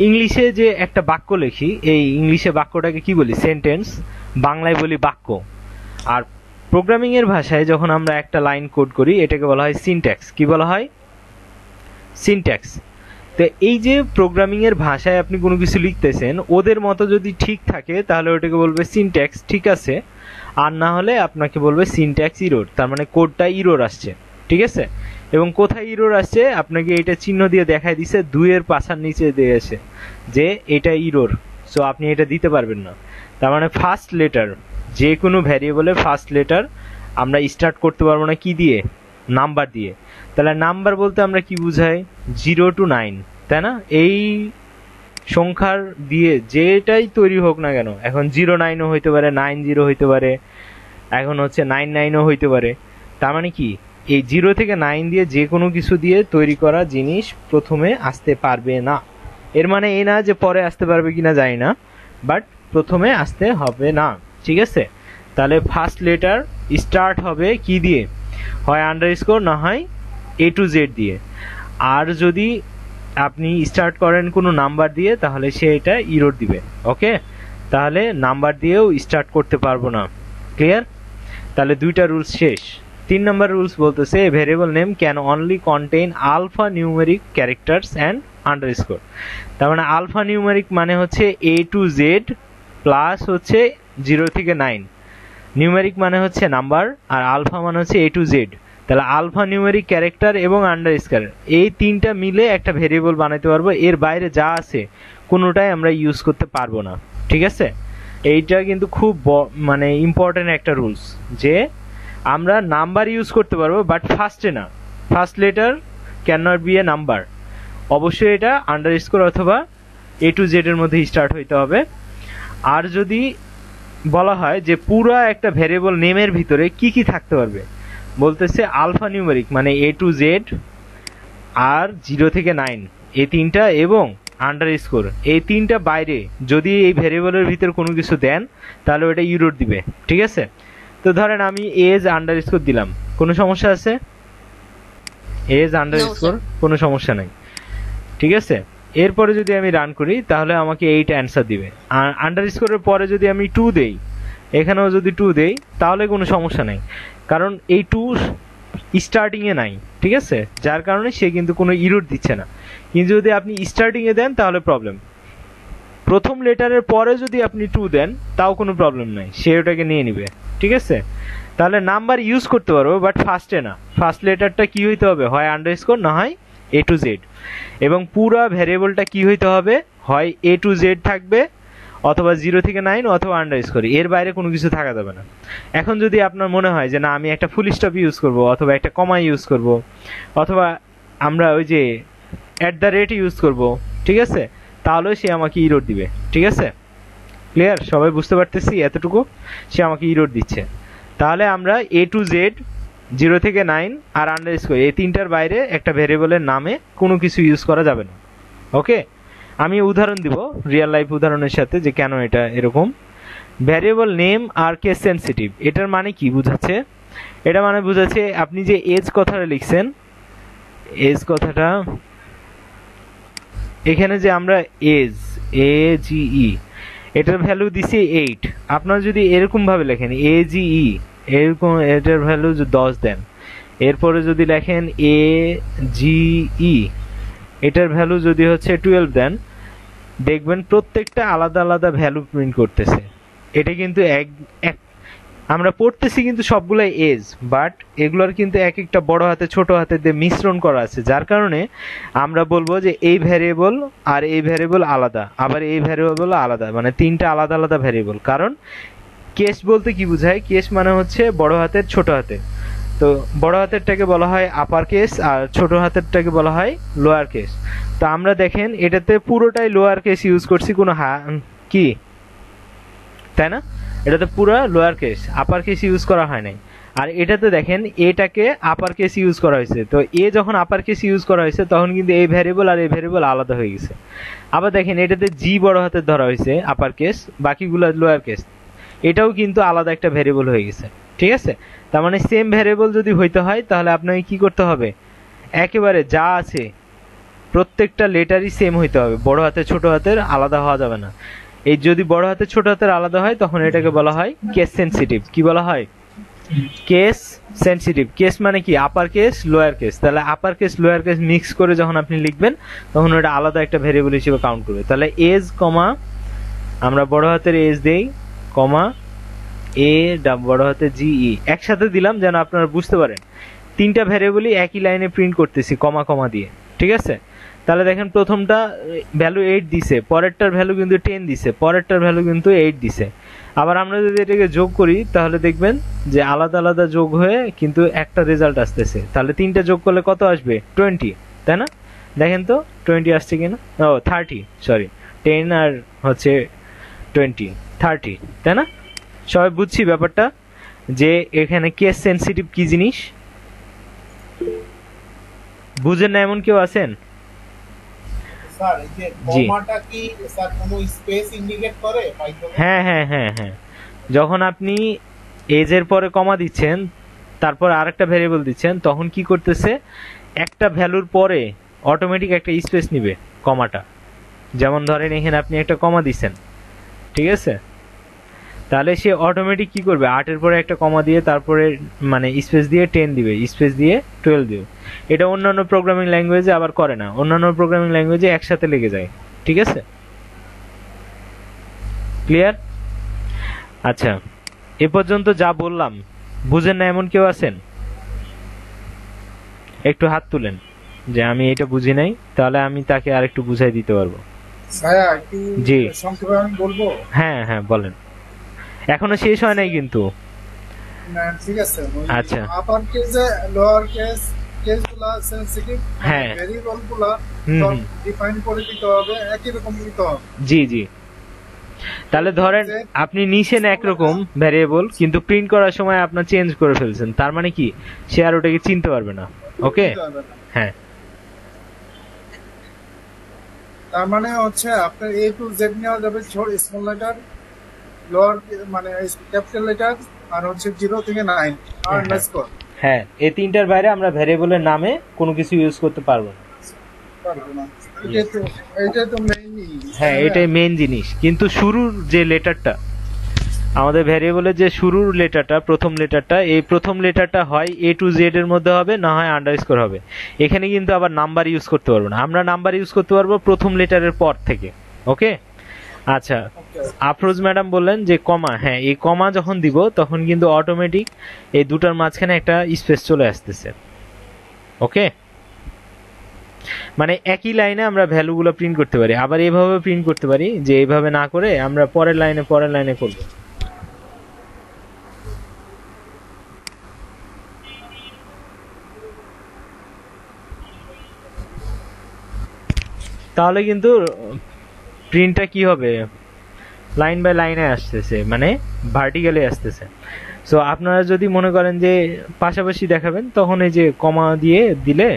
ইংলিশে যে একটা বাক্য লিখি, এই ইংলিশে বাক্যটাকে কি বলি? সেন্টেন্স। বাংলায় বলি বাক্য। আর প্রোগ্রামিং এর ভাষায় যখন আমরা একটা লাইন কোড করি এটাকে বলা হয় সিনট্যাক্স। কি বলা হয়? সিনট্যাক্স। তো এই যে প্রোগ্রামিং এর ভাষায় আপনি কোনো কিছু লিখতেছেন, ওদের মতো যদি ঠিক থাকে তাহলে ওটাকে বলবে সিনট্যাক্স, ঠিক আছে। আর না হলে আপনাকে বলবে সিনট্যাক্স ইরর, তার মানে কোডটা ইরর আসছে, ঠিক আছে। এবং কোথায় ইরর আসছে আপনাকে এটা চিহ্ন দিয়ে দেখায় দিছে, 2 এর পাশার নিচে দিয়েছে যে এটা ইরর, সো আপনি এটা দিতে পারবেন না। তার মানে ফার্স্ট লেটার, যে কোনো ভ্যারিয়েবলের ফার্স্ট লেটার আমরা স্টার্ট করতে পারবো না কি দিয়ে? নাম্বার দিয়ে। তাহলে নাম্বার বলতে আমরা কি বুঝাই? 0 to 9, তাই না? এই সংখ্যার দিয়ে যেটাই তৈরি হোক না কেন, এখন 09ও হইতে পারে, 90 হইতে পারে, এখন হচ্ছে 99ও হইতে পারে। তার মানে কি? এই 0 থেকে 9 দিয়ে যে কোনো কিছু দিয়ে তৈরি করা জিনিস প্রথমে আসতে পারবে না। এর মানে এই না যে পরে আসতে পারবে কিনা জানি না, বাট প্রথমে আসতে হবে না, ঠিক আছে। তাহলে ফার্স্ট লেটার স্টার্ট হবে কি দিয়ে? হয় আন্ডারস্কোর না হয় A to Z দিয়ে। আর যদি আপনি স্টার্ট করেন কোনো নাম্বার দিয়ে তাহলে সে এটা ইরর দিবে। ওকে, তাহলে নাম্বার দিয়েও স্টার্ট করতে পারবো না। ক্লিয়ার? তাহলে 2টা রুলস শেষ। 3 নম্বর রুলস বলতেছে a variable name can only contain alphanumeric characters and underscore. তার মানে আলফা নিউমেরিক মানে হচ্ছে A to Z প্লাস হচ্ছে 0 থেকে 9। নিউমেরিক মানে হচ্ছে নাম্বার, আর আলফা মানে হচ্ছে A to Z। তাহলে আলফা নিউমেরিক ক্যারেক্টার এবং আন্ডারস্কোর এই 3টা মিলে একটা ভেরিয়েবল বানাতে পারবো। এর বাইরে যা আছে কোনোটাই আমরা ইউজ করতে পারবো না, ঠিক আছে। এইটা কিন্তু খুব মানে ইম্পর্টেন্ট একটা রুলস, যে আমরা নাম্বার ইউজ করতে পারবো বাট ফার্স্টে না। First letter cannot be a number, অবশ্যই এটা আন্ডারস্কোর অথবা A to Z এর মধ্যে স্টার্ট হইতে হবে। আর যদি বলা হয় যে পুরো একটা ভেরিয়েবল নেমের ভিতরে কি কি থাকতে পারবে, বলতেছে আলফা নিউমেরিক মানে A to Z আর 0 থেকে 9 এই 3টা এবং আন্ডারস্কোর এই 3টা বাইরে যদি এই ভেরিয়েবলের ভিতর কোনো কিছু দেন তাহলে ওটা ইরর দিবে, ঠিক আছে। তো ধরেন আমি এজ আন্ডারস্কোর দিলাম, কোনো সমস্যা আছে? এজ আন্ডারস্কোর কোনো সমস্যা নাই, ঠিক আছে। এরপরে যদি আমি রান করি তাহলে আমাকে 8 অ্যান্সার দিবে। আর আন্ডারস্কোরের পরে যদি আমি 2 দেই, এখানেও যদি 2 দেই তাহলে কোনো সমস্যা নাই, কারণ এই 2 স্টার্টিংয়ে নাই, ঠিক আছে। যার কারণে সে কিন্তু কোনো ইরর দিচ্ছে না। কিন্তু যদি আপনি স্টার্টিংয়ে দেন তাহলে প্রবলেম। প্রথম লেটারের পরে যদি আপনি 2 দেন তাও কোনো প্রবলেম নাই, সে ওটাকে নিয়ে নিবে, ঠিক আছে। তাহলে নাম্বার ইউজ করতে পারবো বাট ফার্স্টে না। ফার্স্ট লেটারটা কি হইতে হবে? হয় আন্ডারস্কোর না হয় A to Z। এবং পুরো ভ্যারিয়েবলটা কি হইতে হবে? হয় A to Z থাকবে অথবা 0 থেকে 9 অথবা আন্ডারস্কোর, এর বাইরে কোনো কিছু থাকা যাবে না। এখন যদি আপনার মনে হয় যে না আমি একটা ফুল স্টপ ইউজ করব অথবা একটা কমা ইউজ করব অথবা আমরা ওই যে @ ইউজ করব, ঠিক আছে, তাহলে সে আমাকে ইরর দিবে, ঠিক আছে। ক্লিয়ার? সবাই বুঝতে পারতেছি এতটুকু? সে আমাকে ইরোড দিচ্ছে। তাহলে আমরা A to Z 0 থেকে 9 আর আন্ডারস্কোর এই তিনটার বাইরে একটা ভেরিয়েবলের নামে কোনো কিছু ইউজ করা যাবে না। ওকে, আমি উদাহরণ দিব রিয়েল লাইফ উদাহরণের সাথে যে কেন এটা এরকম। ভ্যারিয়েবল নেম আর কেস সেন্সিটিভ, এটার মানে কি বোঝাচ্ছে? এটা মানে বোঝাচ্ছে আপনি যে এজ কথাটা লিখছেন, এজ কথাটা এখানে যে আমরা এজ AGE এটার ভ্যালু দিছি 8, আপনারা যদি এরকম ভাবে লেখেন AGE এরকম এটার ভ্যালু 10 দেন, এরপরে যদি লেখেন AGE এটার ভ্যালু যদি হচ্ছে 12 দেন, দেখবেন প্রত্যেকটা আলাদা আলাদা ভ্যালু প্রিন্ট করতেছে। এটা কিন্তু আমরা পড়তেছি কিন্তু সবগুলাই এজ, বাট এগুলোর কিন্তু এক একটা বড় হাতে ছোট হাতে দিয়ে মিশ্রণ করা আছে, যার কারণে আমরা বলবো যে এই ভ্যারিয়েবল আর এই ভ্যারিয়েবল আলাদা, আবার এই ভ্যারিয়েবল আলাদা, মানে তিনটা আলাদা আলাদা ভ্যারিয়েবল। কারণ কেস বলতে কি বোঝায়? কেস মানে হচ্ছে বড় হাতের ছোট হাতের। তো বড় হাতেরটাকে বলা হয় আপার কেস আর ছোট হাতেরটাকে বলা হয় লোয়ার কেস। তো আমরা দেখেন এটাতে পুরোটাই লোয়ার কেস ইউজ করছি, কোনো কি তাই না? এটাতে পুরো lower case, upper case use করা হয় নাই। আর এটাতে দেখেন এটাকে আপার কেস ইউজ করা হয়েছে। তো এ যখন আপার কেস ইউজ করা হয়েছে তখন কিন্তু এই ভ্যারিয়েবল আর এই ভ্যারিয়েবল আলাদা হয়ে গেছে। আবার দেখেন এটাতে জি বড় হাতের ধরা হয়েছে আপার কেস, বাকিগুলো লোয়ার কেস, এটাও কিন্তু আলাদা একটা ভ্যারিয়েবল হয়ে গেছে। ঠিক আছে? তার মানে সেম ভ্যারিয়েবল যদি হইতে হয় তাহলে আপনাকে কি করতে হবে? একেবারে যা আছে প্রত্যেকটা লেটারই সেম হইতে হবে, বড় হাতের ছোট হাতের আলাদা হওয়া যাবে না। এই যদি বড় হাতের ছোট হাতের আলাদা হয় তখন এটাকে বলা হয় কেস সেনসিটিভ। কি বলা হয়? Case sensitive. কেস মানে কি? Upper case lower case. তাহলে upper case lower case mix করে যখন আপনি লিখবেন তখন ওটা আলাদা একটা ভেরিয়েবল হিসেবে কাউন্ট করবে। তাহলে এজ কমা আমরা বড় হাতের এজ দেই কমা এ বড় হাতের GE একসাথে দিলাম যেন আপনারা বুঝতে পারেন তিনটা ভ্যারিয়েবলই একই লাইনে প্রিন্ট করতেছি কমা কমা দিয়ে। ঠিক আছে? তাহলে দেখেন প্রথমটা ভ্যালু 8 দিছে, পরেরটার ভ্যালু কিন্তু 10 দিছে, পরেরটার ভ্যালু কিন্তু 8 দিছে। আবার আমরা যদি এটাকে যোগ করি তাহলে দেখবেন যে আলাদা আলাদা যোগ হয়ে কিন্তু একটা রেজাল্ট আসতেছে। তাহলে তিনটা যোগ করলে কত আসবে? 20, তাই না? দেখেন তো 20 আসছে কিনা? ও 30, সরি 10 আর হচ্ছে 20 30, তাই না? সবাই বুঝছি ব্যাপারটা যে এখানে কেস সেনসিটিভ কি জিনিস? বুঝেন না এমন কেউ আছেন? স্যার এই যে কমাটা কি স্যার কোনো স্পেস ইন্ডিকেট করে পাইথনে? হ্যাঁ হ্যাঁ হ্যাঁ হ্যাঁ, যখন আপনি এজের পরে কমা দিচ্ছেন তারপর আরেকটা ভ্যারিয়েবল দিচ্ছেন তখন কি করতেছে? একটা ভ্যালুর পরে অটোমেটিক একটা স্পেস নিবে কমাটা। যেমন ধরেন এখানে আপনি একটা কমা দিচ্ছেন, ঠিক আছে? তাহলে সে অটোমেটিক কি করবে? 8 এর পরে একটা কমা দিয়ে তারপরে মানে স্পেস দিয়ে 10 দিবে, স্পেস দিয়ে 12 দিবে। এটা অন্যান্য প্রোগ্রামিং ল্যাঙ্গুয়েজে আবার করে না, অন্যান্য প্রোগ্রামিং ল্যাঙ্গুয়েজে একসাথে লেগে যায়। ঠিক আছে? ক্লিয়ার? আচ্ছা, এ পর্যন্ত যা বললাম বুঝেন না এমন কেউ আছেন? একটু হাত তুলেন যে আমি এটা বুঝি নাই, তাহলে আমি তাকে আরেকটু বুঝাই দিতে পারবো। ভাইয়া একটু জি। সংক্ষেপে আমি বলবো? হ্যাঁ হ্যাঁ বলেন, এখনো শেষ হয় নাই কিন্তু। না ঠিক আছে। আচ্ছা। আপার কেসে লোয়ার কেস কেসগুলা সেনসিটিভ, হ্যাঁ। ভেরিয়েবলগুলা সব ডিফাইন করে দিতে হবে, একই রকম দিতে হবে। জি জি। তাহলে ধরেন আপনি নিছেন একরকম ভ্যারিয়েবল কিন্তু প্রিন্ট করার সময় আপনার চেঞ্জ করে ফেলছেন, তার মানে কি সে আর ওটাকে চিনতে পারবে না। ওকে, হ্যাঁ। তার মানে হচ্ছে আপনার A to Z নেওয়া যাবে, স্মল লেটার, লোয়ার মানে ক্যাপিটাল লেটার, আর হচ্ছে 0 থেকে 9 আর আন্ডারস্কোর। হ্যাঁ, এই তিনটার বাইরে আমরা ভ্যারিয়েবলের নামে কোনো কিছু ইউজ করতে পারবো না। এটাই তো মেইন। হ্যাঁ, এটাই মেইন জিনিস। কিন্তু শুরুর যে লেটারটা আমাদের ভ্যারিয়েবলের যে শুরুর লেটারটা, প্রথম লেটারটা, এই প্রথম লেটারটা হয় A to Z এর মধ্যে হবে, না হয় আন্ডারস্কোর হবে। এখানে কিন্তু আবার নাম্বার ইউজ করতে পারবো না, আমরা নাম্বার ইউজ করতে পারবো প্রথম লেটারের পর থেকে। ওকে, আচ্ছা। আফরোজ ম্যাডাম বললেন যে কমা, হ্যাঁ এই কমা যখন দিব তখন কিন্তু অটোমেটিক এই দুটার মাঝখানে একটা স্পেস চলে আসতেছে। ওকে, মানে একই লাইনে আমরা ভ্যালুগুলো প্রিন্ট করতে পারি, আবার এইভাবে প্রিন্ট করতে পারি যে এইভাবে না করে আমরা পরের লাইনে করব। তাহলে কিন্তু প্রিন্টটা কি হবে? লাইন বাই লাইনে আসতেছে, মানে ভার্টিক্যালি আসতেছে। সো আপনারা যদি মনে করেন যে পাশাপাশি দেখাবেন, তখন এই যে কমা দিয়ে দিলে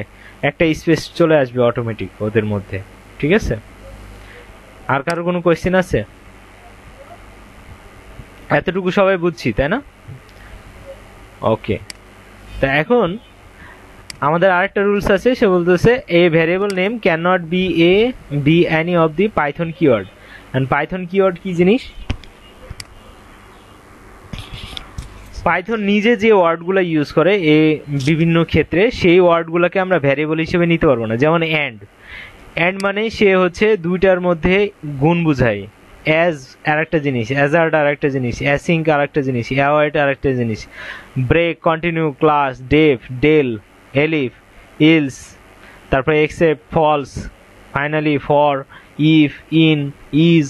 একটা স্পেস চলে আসবে অটোমেটিক ওদের মধ্যে। ঠিক আছে, আর কারো কোনো কোয়েশ্চেন আছে? এতটুকু সবাই বুঝছি, তাই না? ওকে, তা এখন আমাদের আরেকটা রুলস আছে, সে বলতেছে a variable name cannot be any of the Python keyword. And Python keyword কি জিনিস? পাইথন নিজে যে ওয়ার্ডগুলো ইউজ করে বিভিন্ন ক্ষেত্রে, সেই ওয়ার্ডগুলোকে আমরা ভ্যারিয়েবল হিসেবে নিতে পারবো না। যেমন অ্যান্ড মানে সে হচ্ছে দুইটার মধ্যে গুণ বুঝায়। অ্যাজ আর একটা জিনিস, অ্যাজার্ড আর একটা জিনিস, অ্যাসিঙ্ক আর একটা জিনিস, অ্যাওয়েট আর একটা জিনিস, break, continue, class, def, del, elif, else, তারপরে except, false, finally for, if, in, is.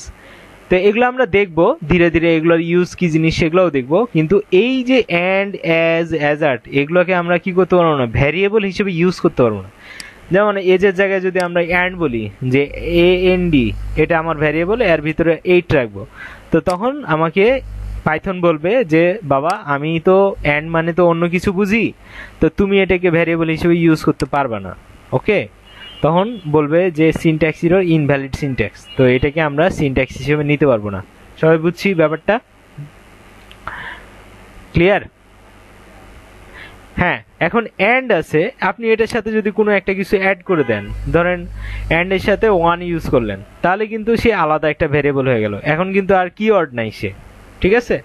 তো এগুলো আমরা দেখবো ধীরে ধীরে, এগুলোর ইউজ কি জিনিস সেগুলোও দেখবো। কিন্তু এই যে অ্যান্ড, অ্যাজ, অ্যাজার্ট, এগুলোকে আমরা কি করতে পারবো না, ভ্যারিয়েবল হিসেবে ইউজ করতে পারবো না। যেমন এজের জায়গায় যদি আমরা অ্যান্ড বলি যে AND, এটা আমার ভ্যারিয়েবল, এর ভিতরে 8 রাখবো, তো তখন আমাকে পাইথন বলবে যে বাবা আমি তো অ্যান্ড মানে তো অন্য কিছু বুঝি, তো তুমি এটাকে ভ্যারিয়েবল হিসেবে ইউজ করতে পারবে না। ওকে, তখন বলবে যে সিনট্যাক্স এরর, ইনভ্যালিড সিনট্যাক্স, তো এটাকে আমরা সিনট্যাক্স হিসেবে নিতে পারবো না। সবাই বুঝছি ব্যাপারটা? ক্লিয়ার? হ্যাঁ, এখন অ্যান্ড আছে, আপনি এটার সাথে যদি কোনো একটা কিছু অ্যাড করে দেন, ধরেন অ্যান্ড এর সাথে 1 ইউজ করলেন, তাহলে কিন্তু সে আলাদা একটা ভ্যারিয়েবল হয়ে গেল। এখন কিন্তু আর কিওয়ার্ড নাই সে, ঠিক আছে?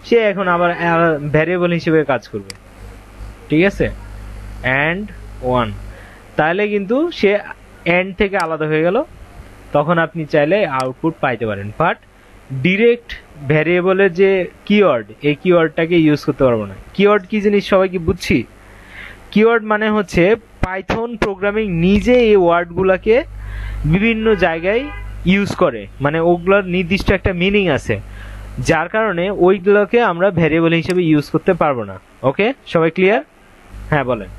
সে এখন আবার ভ্যারিয়েবল হিসেবে কাজ করবে। ঠিক আছে, অ্যান্ড 1, তাহলে কিন্তু সে অ্যান্ড থেকে আলাদা হয়ে গেল। তখন আপনি চাইলে আউটপুট পাইতে পারেন, বাট ডিরেক্ট ভ্যারিয়েবলের যে কিওয়ার্ড, এই কিওয়ার্ডটাকে ইউজ করতে পারবো না। কিওয়ার্ড কি জিনিস সবাই কি বুঝছি? কিওয়ার্ড মানে হচ্ছে পাইথন প্রোগ্রামিং নিজে এই ওয়ার্ডগুলোকে বিভিন্ন জায়গায় ইউজ করে, মানে ওগুলোর নির্দিষ্ট একটা মিনিং আছে, যার কারণে ওইগুলোকে আমরা ভ্যারিয়েবল হিসেবে ইউজ করতে পারবো না। ওকে, সবাই ক্লিয়ার? হ্যাঁ বলেন।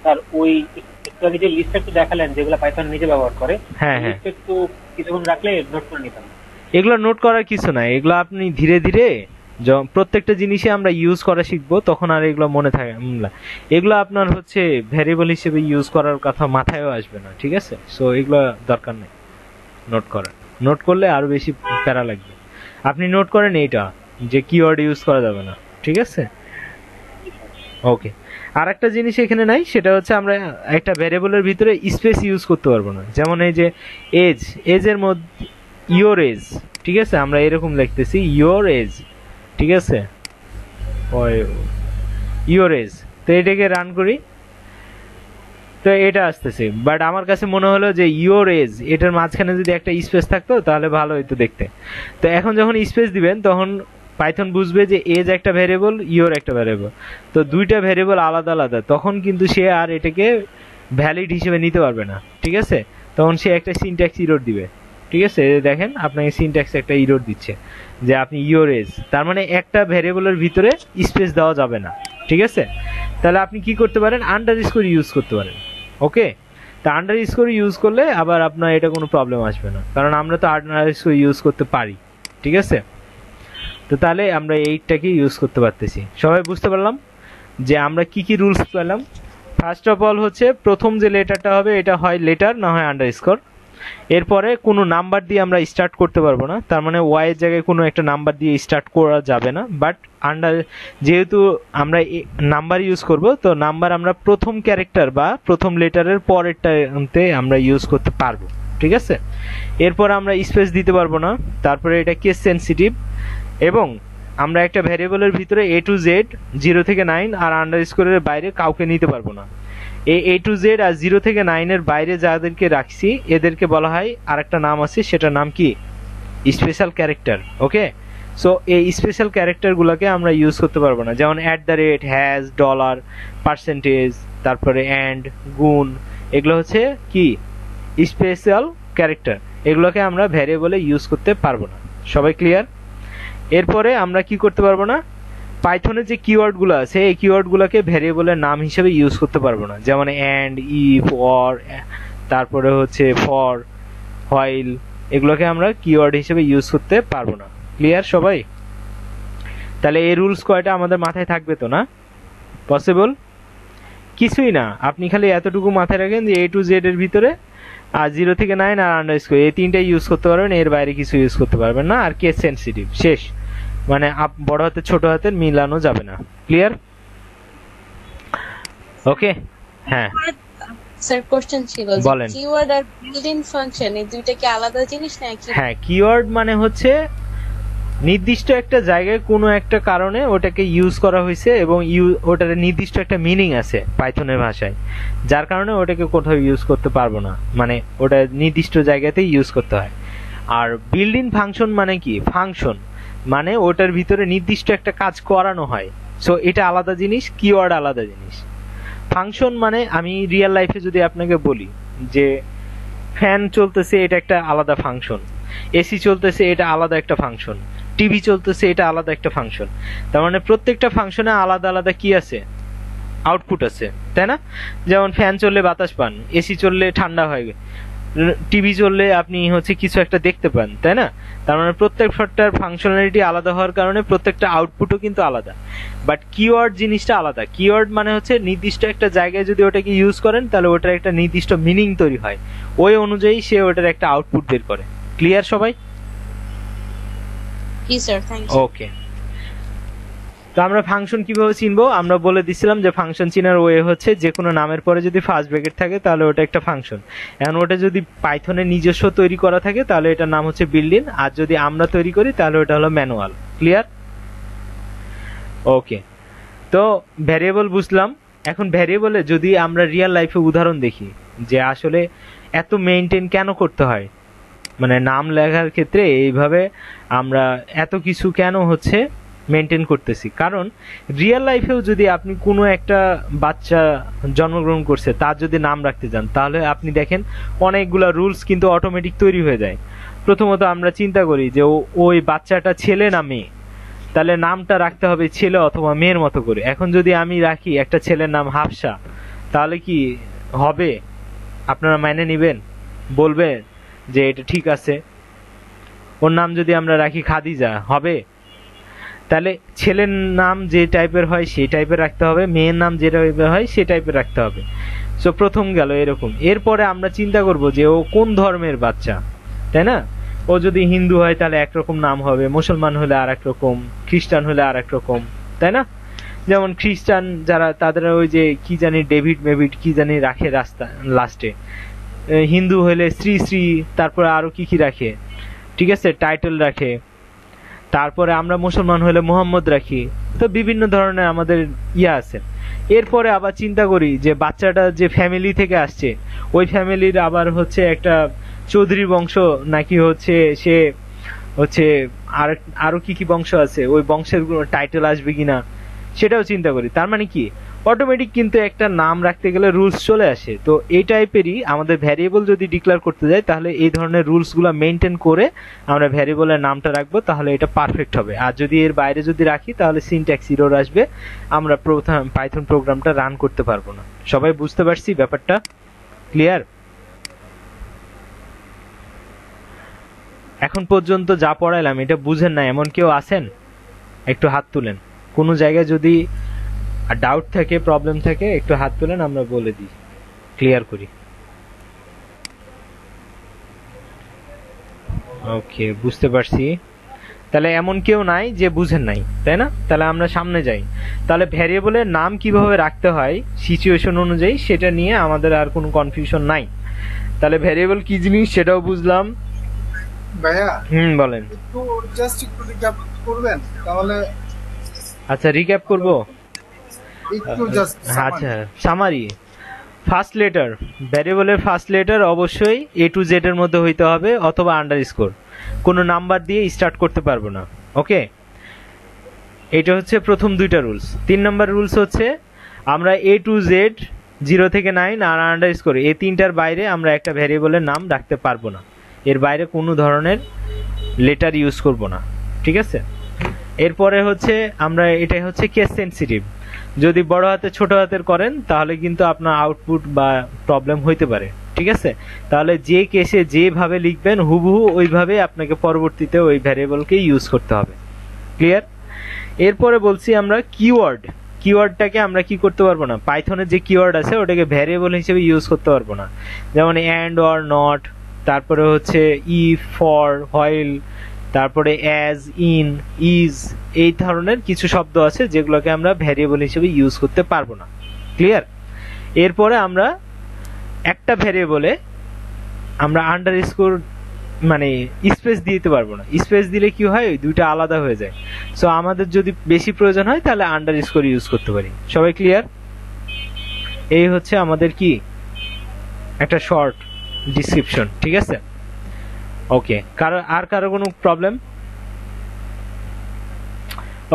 স্যার ওই একটু আগে যে লিস্ট একটু দেখালেন যেগুলো পাইথন নিজে ব্যবহার করে, হ্যাঁ হ্যাঁ, একটু কিছুক্ষণ রাখলে নোট করে নিতাম। এগুলো নোট করার কিছু নাই, এগুলো আপনি ধীরে ধীরে প্রত্যেকটা জিনিসে আমরা ইউজ করা শিখবো, তখন আর এগুলো মনে থাকে না। এগুলো আপনার হচ্ছে ভ্যারিয়েবল হিসেবে ইউজ করার কথা মাথায়ও আসবে না। ঠিক আছে, সো এগুলো দরকার নেই নোট করার। নোট করলে আরো বেশি প্যারা লাগবে। আপনি নোট করেন এইটা যে কিওয়ার্ড ইউজ করা যাবে না। ঠিক আছে, ওকে। আর একটা জিনিস এখানে নাই, সেটা হচ্ছে আমরা একটা ভ্যারিয়েবলের ভিতরে স্পেস ইউজ করতে পারবো না। যেমন এই যে এজের মধ্যে ইয়োর এজ, ঠিক আছে, আমরা এরকম লিখতেছি ইয়োর এজ, ঠিক আছে, ইয়োর এজ। তো এটাকে রান করি, তো এটা আসতেছে, বাট আমার কাছে মনে হলো যে ইয়োর এজ, এটার মাঝখানে যদি একটা স্পেস থাকতো তাহলে ভালো হইতো দেখতে। তো এখন যখন স্পেস দিবেন তখন পাইথন বুঝবে যে এজ একটা ভ্যারিয়েবল, ইয়োর একটা ভ্যারিয়েবল, তো দুইটা ভ্যারিয়েবল আলাদা আলাদা, তখন কিন্তু সে আর এটাকে ভ্যালিড হিসেবে নিতে পারবে না। ঠিক আছে, তখন সে একটা সিনট্যাক্স ইরর দিবে। ঠিক আছে, দেখেন আপনাকে সিনট্যাক্স একটা ইরর দিচ্ছে যে আপনি ইয়োর এজ, তার মানে একটা ভ্যারিয়েবলের ভিতরে স্পেস দেওয়া যাবে না। ঠিক আছে, তাহলে আপনি কি করতে পারেন, আন্ডারস্কোর ইউজ করতে পারেন। ওকে, তা আন্ডারস্কোর ইউজ করলে আবার আপনার এটা কোনো প্রবলেম আসবে না, কারণ আমরা তো আন্ডারস্কোর ইউজ করতে পারি। ঠিক আছে, তো তাহলে আমরা এইটাকে ইউজ করতে পারতেছি। সবাই বুঝতে পারলাম যে আমরা কি কি রুলস পেলাম। ফার্স্ট অফ অল হচ্ছে প্রথম যে লেটারটা হবে এটা হয় লেটার, না হয় আন্ডারস্কোর। এরপরে কোনো নাম্বার দিয়ে আমরা স্টার্ট করতে পারবো না, তার মানে ওয়াই এর জায়গায় কোনো একটা নাম্বার দিয়ে স্টার্ট করা যাবে না। বাট যেহেতু আমরা নাম্বার ইউজ করব, তো নাম্বার আমরা প্রথম ক্যারেক্টার বা প্রথম লেটারের পরেরটাতে আমরা ইউজ করতে পারবো। ঠিক আছে, এরপর আমরা স্পেস দিতে পারবো না, তারপরে এটা কেস সেনসিটিভ, এবং আমরা একটা ভ্যারিয়েবলের ভিতরে A to Z 0 থেকে 9 আর আন্ডারস্কোরের বাইরে কাউকে নিতে পারবো না। এই A to Z আর 0 থেকে 9 এর বাইরে যাদেরকে রাখছি এদেরকে বলা হয় আরেকটা নাম আছে, সেটার নাম কি, স্পেশাল ক্যারেক্টার। ওকে, সো এই স্পেশাল ক্যারেক্টারগুলোকে আমরা ইউজ করতে পারবো না, যেমন @, হ্যাজ, ডলার, পার্সেন্টেজ, তারপরে অ্যান্ড, গুণ, এগুলো হচ্ছে কি স্পেশাল ক্যারেক্টার, এগুলোকে আমরা ভ্যারিয়েবলে ইউজ করতে পারবো না। সবাই ক্লিয়ার? এরপরে আমরা কি করতে পারবো না, পাইথনের যে কিওয়ার্ডগুলো আছে এই কিওয়ার্ডগুলোকে ভ্যারিয়েবলের নাম হিসেবে ইউজ করতে পারবো না, যেমন অ্যান্ড, ইফ, অর, তারপরে হচ্ছে ফর, হোয়াইল, এগুলোকে আমরা কিওয়ার্ড হিসেবে ইউজ করতে পারবো না। ক্লিয়ার সবাই? তাহলে এই রুলস কয়টা আমাদের মাথায় থাকবে তো না? পসিবল? কিছুই না, আপনি খালি এতটুকু মাথায় রাখেন যে A to Z এর ভিতরে আর 0 থেকে 9 আর আন্ডারস্কোর এই তিনটাই ইউজ করতে পারবেন, এর বাইরে কিছু ইউজ করতে পারবেন না। আর কেস সেনসিটিভ, শেষ। মানে বড় হাতের ছোট হাতের মিলানো যাবে না। ক্লিয়ার? ওকে, হ্যাঁ স্যার কোশ্চেন ছিল বলেন। কিওয়ার্ড আর বিল্ট ইন ফাংশন এই দুইটা কি আলাদা জিনিস নাকি? হ্যাঁ, কিওয়ার্ড মানে হচ্ছে নির্দিষ্ট একটা জায়গায় কোনো একটা কারণে ওটাকে ইউজ করা হয়েছে এবং ওটার নির্দিষ্ট একটা মিনিং আছে পাইথনের ভাষায়, যার কারণে ওটাকে কোথাও ইউজ করতে পারবো না, মানে ওটা নির্দিষ্ট জায়গাতেই ইউজ করতে হয়। আর বিল্ট ইন ফাংশন মানে কি? ফাংশন মানে ওটার ভিতরে নির্দিষ্ট একটা কাজ করানো হয়। সো এটা আলাদা জিনিস, কিওয়ার্ড আলাদা জিনিস। ফাংশন মানে আমি রিয়েল লাইফে যদি আপনাকে বলি যে ফ্যান চলতেছে, এটা একটা আলাদা ফাংশন। এসি চলতেছে, এটা আলাদা একটা ফাংশন। টিভি চলতেছে, এটা আলাদা একটা ফাংশন। তার মানে প্রত্যেকটা ফাংশনে আলাদা আলাদা কি আছে? আউটপুট আছে, তাই না? যেমন ফ্যান চললে বাতাস পান, এসি চললে ঠান্ডা হয়, টিভি চললে আপনি হচ্ছে কিছু একটা দেখতে পান, তাই না? তার মানে প্রত্যেকটার ফাংশনালিটি আলাদা হওয়ার কারণে প্রত্যেকটা আউটপুটও কিন্তু আলাদা। বাট কিওয়ার্ড জিনিসটা আলাদা। কিওয়ার্ড মানে হচ্ছে নির্দিষ্ট একটা জায়গায় যদি ওটাকে ইউজ করেন তাহলে ওটার একটা নির্দিষ্ট মিনিং তৈরি হয়, ওই অনুযায়ী সে ওটার একটা আউটপুট বের করে। ক্লিয়ার সবাই? জি স্যার, থ্যাংক ইউ। ওকে, তো আমরা ফাংশন কিভাবে চিনবো? আমরা বলে দিছিলাম যে ফাংশন চিনার ওয়ে হচ্ছে যে কোনো নামের পরে যদি ফার্স্ট ব্র্যাকেট থাকে তাহলে ওটা একটা ফাংশন। এখন ওটা যদি পাইথনের নিজস্ব তৈরি করা থাকে তাহলে এটার নাম হচ্ছে বিল্ট ইন, আর যদি আমরা তৈরি করি তাহলে ওটা হলো ম্যানুয়াল। ক্লিয়ার? ওকে, তো ভ্যারিয়েবল বুঝলাম। এখন ভ্যারিয়েবলে যদি আমরা রিয়েল লাইফে উদাহরণ দেখি যে আসলে এত মেইনটেইন কেন করতে হয়, মানে নাম লেখার ক্ষেত্রে এইভাবে আমরা এত কিছু কেন হচ্ছে মেনটেন করতেছি। কারণ রিয়েল লাইফেও যদি আপনি কোনো একটা বাচ্চা জন্মগ্রহণ করছে তার যদি নাম রাখতে যান তাহলে আপনি দেখেন অনেকগুলা রুলস কিন্তু অটোমেটিক তৈরি হয়ে যায়। প্রথমত আমরা চিন্তা করি যে ওই বাচ্চাটা ছেলে না মেয়ে, তাহলে নামটা রাখতে হবে ছেলে অথবা মেয়ের মতো করে। এখন যদি আমি রাখি একটা ছেলের নাম হাফসা, তাহলে কি হবে? আপনারা মেনে নেবেন? বলবেন যে এটা ঠিক আছে? ওর নাম যদি আমরা রাখি খাদিজা, হবে? তাহলে ছেলের নাম যে টাইপের হয় সেই টাইপের রাখতে হবে, মেয়ের নাম যে টাইপের হয় সে টাইপের রাখতে হবে। সো প্রথম গেল এরকম। এরপরে আমরা চিন্তা করব যে ও কোন ধর্মের বাচ্চা, তাই না? ও যদি হিন্দু হয় তাহলে একরকম নাম হবে, মুসলমান হলে আর এক রকম, খ্রিস্টান হলে আর এক রকম, তাই না? যেমন খ্রিস্টান যারা তাদের ওই যে কি জানি ডেভিড মেভিড কি জানি রাখে রাস্তা লাস্টে, হিন্দু হলে শ্রী শ্রী, তারপরে আরো কি কি রাখে, ঠিক আছে, টাইটেল রাখে। তারপরে আমরা মুসলমান হলে মোহাম্মদ রাখি। তো বিভিন্ন ধরনের আমাদের আছে। এরপরে আবার চিন্তা করি যে বাচ্চাটা যে ফ্যামিলি থেকে আসছে ওই ফ্যামিলির আবার হচ্ছে একটা চৌধুরী বংশ নাকি হচ্ছে সে হচ্ছে আরো কি কি বংশ আছে, ওই বংশের টাইটেল আসবে কিনা সেটাও চিন্তা করি। তার মানে কি অটোমেটিক কিন্তু একটা নাম রাখতে গেলে রুলস চলে আসে। তো এই টাইপেরই আমাদের ভ্যারিয়েবল যদি ডিক্লেয়ার করতে যাই তাহলে এই ধরনের রুলসগুলো মেনটেন করে আমরা ভ্যারিয়েবলের নামটা রাখবো, তাহলে এটা পারফেক্ট হবে। আর যদি এর বাইরে যদি রাখি তাহলে সিনট্যাক্স এরর আসবে, আমরা পাইথন প্রোগ্রামটা রান করতে পারবো না। সবাই বুঝতে পারছি ব্যাপারটা? ক্লিয়ার? এখন পর্যন্ত যা পড়াইলাম এটা বুঝেন না এমন কেউ আছেন? একটু হাত তুলেন। কোনো জায়গায় যদি ডাউট থাকে, প্রবলেম থাকে, একটু হাত তুলেন, আমরা বলে দিই, ক্লিয়ার করি। ওকে, বুঝতে পারছি। তাহলে এমন কেউ নাই যে বুঝেন নাই, তাই না? তাহলে আমরা সামনে যাই। তাহলে ভ্যারিয়েবলের নাম কিভাবে রাখতে হয় সিচুয়েশন অনুযায়ী সেটা নিয়ে আমাদের আর কোনো কনফিউশন নাই। তাহলে ভ্যারিয়েবল কি জিনিস সেটাও বুঝলাম। ভাইয়া বলেন। একটু জাস্ট একটু রিক্যাপ করবেন তাহলে? আচ্ছা, রিক্যাপ করব। একটু জাস্ট আচ্ছা, সামারি। ফার্স্ট লেটার, ভ্যারিয়েবলের ফার্স্ট লেটার অবশ্যই A to Z এর মধ্যে হইতে হবে অথবা আন্ডারস্কোর, কোনো নাম্বার দিয়ে স্টার্ট করতে পারবো না। ওকে, এটা হচ্ছে প্রথম দুইটা রুলস। 3 নম্বর রুলস হচ্ছে আমরা A to Z 0 থেকে 9 আর আন্ডারস্কোর এই তিনটার বাইরে আমরা একটা ভ্যারিয়েবলের নাম রাখতে পারবো না, এর বাইরে কোনো ধরনের লেটার ইউজ করব না, ঠিক আছে? এরপরে হচ্ছে আমরা এটা হচ্ছে কেস সেনসিটিভ, যদি বড় হাতে ছোট হাতের করেন তাহলে কিন্তু আপনার আউটপুট বা প্রবলেম হইতে পারে, ঠিক আছে? তাহলে যে কেসে যেভাবে লিখবেন হুবহু ওইভাবে আপনাকে পরবর্তীতে ওই ভ্যারিয়েবলকে ইউজ করতে হবে। ক্লিয়ার? এরপরে বলছি আমরা কিওয়ার্ড। কিওয়ার্ডটাকে আমরা কি করতে পারবো না, পাইথনের যে কিওয়ার্ড আছে ওটাকে ভ্যারিয়েবল হিসেবে ইউজ করতে পারবো না। যেমন অ্যান্ড, অর, নট, তারপরে হচ্ছে ইফ, ফর, হোয়াইল, তারপরে অ্যাজ, ইন, ইজ, এই ধরনের কিছু শব্দ আছে যেগুলোকে আমরা ভ্যারিয়েবল হিসেবে ইউজ করতে পারবো না। ক্লিয়ার? এরপরে আমরা একটা ভ্যারিয়েবলে আমরা আন্ডারস্কোর মানে স্পেস দিতে পারবো না। স্পেস দিলে কি হয়, ওই দুইটা আলাদা হয়ে যায়। সো আমাদের যদি বেশি প্রয়োজন হয় তাহলে আন্ডারস্কোর ইউজ করতে পারি। সবাই ক্লিয়ার? এই হচ্ছে আমাদের কি একটা শর্ট ডিসক্রিপশন। ঠিক আছে? ওকে, কারো কোনো প্রবলেম?